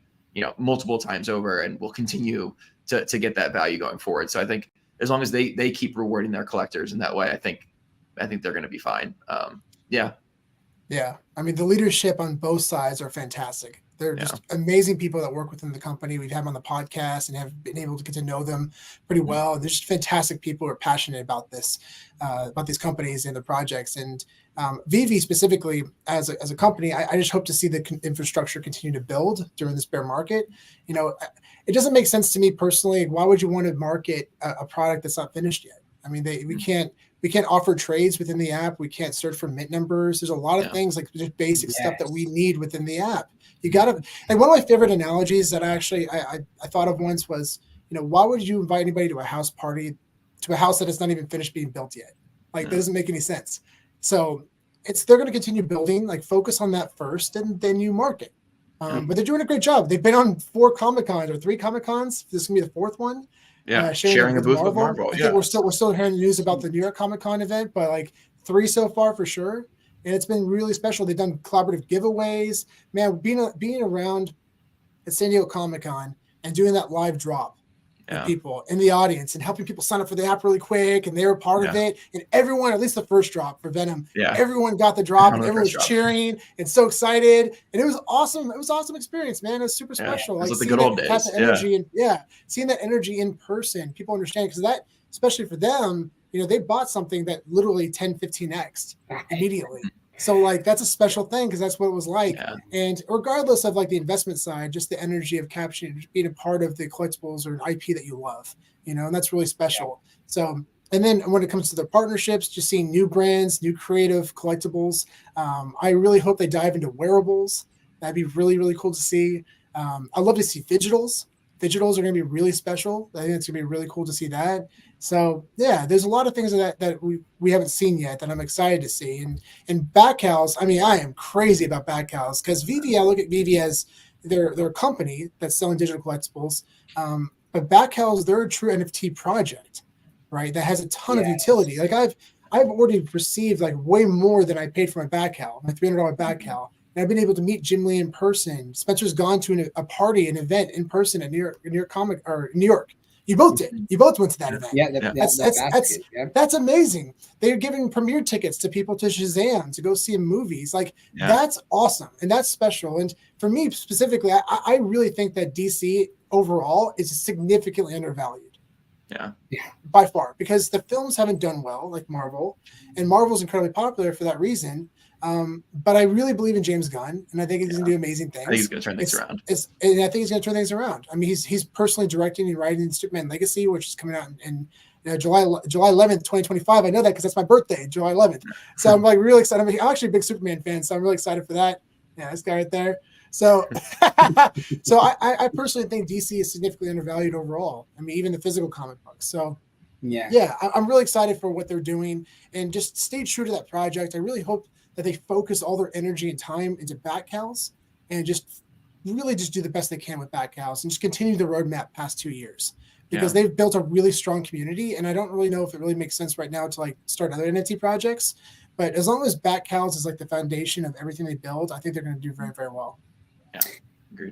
multiple times over, and will continue to get that value going forward. So I think as long as they keep rewarding their collectors in that way, I think they're going to be fine. Yeah. The leadership on both sides are fantastic. They're just amazing people that work within the company. We've had them on the podcast and have been able to get to know them pretty well. They're just fantastic people who are passionate about this, about these companies and the projects. And VeVe specifically as a company, I just hope to see the infrastructure continue to build during this bear market. It doesn't make sense to me personally. Why would you want to market a product that's not finished yet? We can't offer trades within the app. We can't search for mint numbers. There's a lot of things like just basic stuff that we need within the app. You gotta, and one of my favorite analogies that I thought of once was, why would you invite anybody to a house party, to a house that is not even finished being built yet? Like that doesn't make any sense. So they're going to continue building, like focus on that first, and then you market. But they're doing a great job. They've been on 4 Comic-Cons or 3 Comic-Cons. This is gonna be the 4th one. Sharing a booth with Marvel. I think we're still hearing the news about the New York Comic-Con event, but like 3 so far for sure. And it's been really special. They've done collaborative giveaways. Man, being around at San Diego Comic-Con and doing that live drop with people in the audience and helping people sign up for the app really quick, and they were part of it. And everyone, at least the first drop for Venom, everyone got the drop, and everyone was cheering and so excited. And it was awesome. It was an awesome experience, man. It was super special. Like the good old days. Type of energy and seeing that energy in person, people understand, because that, especially for them, they bought something that literally 10, 15x immediately. So like that's a special thing, because that's what it was like. And regardless of like the investment side, just the energy of capturing, just being a part of the collectibles or an IP that you love, and that's really special. So, and then when it comes to the partnerships, just seeing new brands, new creative collectibles. I really hope they dive into wearables. That'd be really, really cool to see. I'd love to see digitals. Digitals are going to be really special. I think it's going to be really cool to see that. So yeah, there's a lot of things that we haven't seen yet that I'm excited to see. And bat cows, I am crazy about bat cows, because VeVe, I look at VeVe as they're a company that's selling digital collectibles. But bat cows, they're a true NFT project, right? That has a ton of utility. Like I've already received like way more than I paid for my bat cow, my $300 bat cow. And I've been able to meet Jim Lee in person. Spencer's gone to a party, an event in person at New York. You both did. You both went to that event. That's amazing. They're giving premiere tickets to people to Shazam to go see movies. Like that's awesome, and that's special. And for me specifically, I really think that DC overall is significantly undervalued. By far, because the films haven't done well like Marvel, and Marvel's incredibly popular for that reason. But I really believe in James Gunn, and I think he's going to do amazing things. I think he's going to turn things around. And I think he's going to turn things around. He's personally directing and writing Superman Legacy, which is coming out in July 11th, 2025. I know that because that's my birthday, July 11th. So I'm like really excited. I'm actually a big Superman fan, so I'm really excited for that. Yeah, this guy right there. So, so I personally think DC is significantly undervalued overall. Even the physical comic books. So. I'm really excited for what they're doing, and just stay true to that project. I really hope that they focus all their energy and time into bat cows, and just really just do the best they can with bat cows, and just continue the roadmap past 2 years, because they've built a really strong community. And I don't really know if it really makes sense right now to like start other NFT projects, but as long as bat cows is like the foundation of everything they build, I think they're going to do very, very well.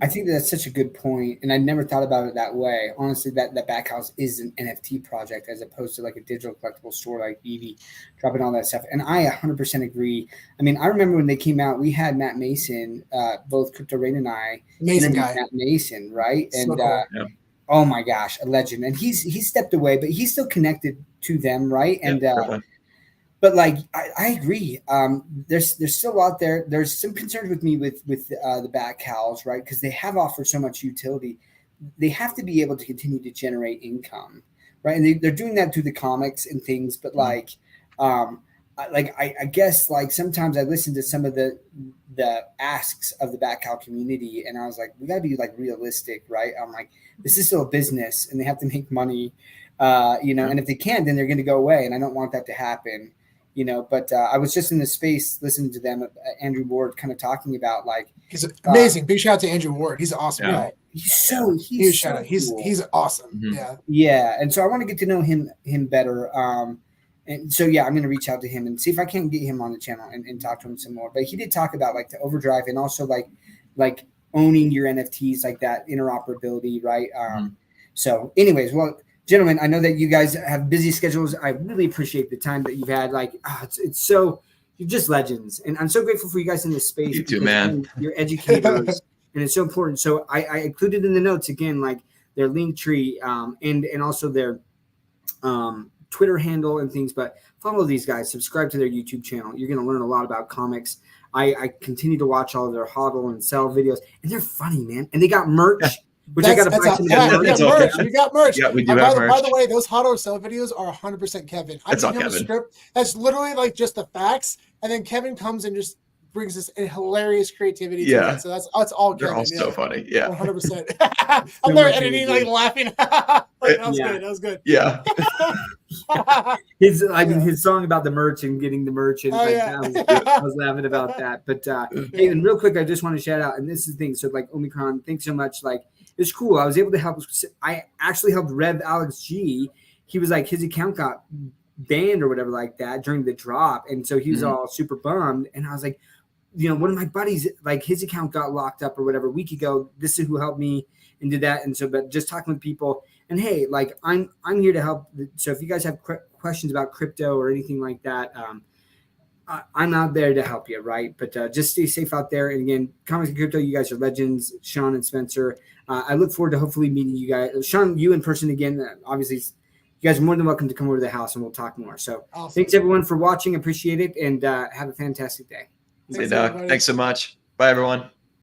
I think that's such a good point, and I never thought about it that way. Honestly, that back house is an NFT project as opposed to like a digital collectible store like VeVe, dropping all that stuff. And I 100% agree. I mean, I remember when they came out, we had Matt Mason, both Crypto Rain and I, amazing guy, Matt Mason, right? So and cool. oh my gosh, a legend. And he stepped away, but he's still connected to them, right? And but like I agree. There's still out there. There's some concerns with me with the back cows, right? Because they have offered so much utility. They have to be able to continue to generate income, right? And they're doing that through the comics and things. But like, I guess like sometimes I listen to some of the asks of the back cow community, and I was like, we gotta be like realistic, right? I'm like, this is still a business, and they have to make money, And if they can't, then they're going to go away, and I don't want that to happen. But I was just in the space listening to them, Andrew Ward kind of talking about like he's amazing. Big shout out to Andrew Ward. He's an awesome guy. He's so cool. He's awesome. Mm-hmm. Yeah. And so I want to get to know him better. And so I'm going to reach out to him and see if I can get him on the channel and talk to him some more. But he did talk about like the overdrive and also like owning your NFTs, like that interoperability, right? So anyways, well, gentlemen, I know that you guys have busy schedules. I really appreciate the time that you've had. Like, it's so, you're just legends. And I'm so grateful for you guys in this space. You too, man. You're educators, and it's so important. So I included in the notes, again, like their link tree and also their Twitter handle and things. But follow these guys. Subscribe to their YouTube channel. You're going to learn a lot about comics. I continue to watch all of their hodl and sell videos. And they're funny, man. And they got merch. Which I got to buy some. We got merch. Yeah, we do have merch. By the way, those hot or sell videos are 100% Kevin. I give him a script that's literally like just the facts, and then Kevin comes and just brings this hilarious creativity to it. So that's all Kevin. They're all so funny. Yeah, 100%. I'm there editing, like laughing. That was good. That was good. Yeah. His song about the merch and getting the merch, and I was laughing about that. But hey, and real quick, I just want to shout out, and this is the thing. So like Omicron, thanks so much. Like, it's cool. I was able to help. I actually helped Rev Alex G. He was like, his account got banned or whatever like that during the drop. And so he was all super bummed. And I was like, one of my buddies, like his account got locked up or whatever a week ago. This is who helped me and did that. And so, but just talking with people and hey, like I'm here to help. So if you guys have questions about crypto or anything like that, I'm out there to help you, right? But just stay safe out there. And again, Comics and Crypto, you guys are legends, Sean and Spencer. I look forward to hopefully meeting you guys. Sean, you in person again. Obviously, you guys are more than welcome to come over to the house and we'll talk more. So Thanks everyone for watching. Appreciate it. And have a fantastic day. Thanks so much. Bye, everyone.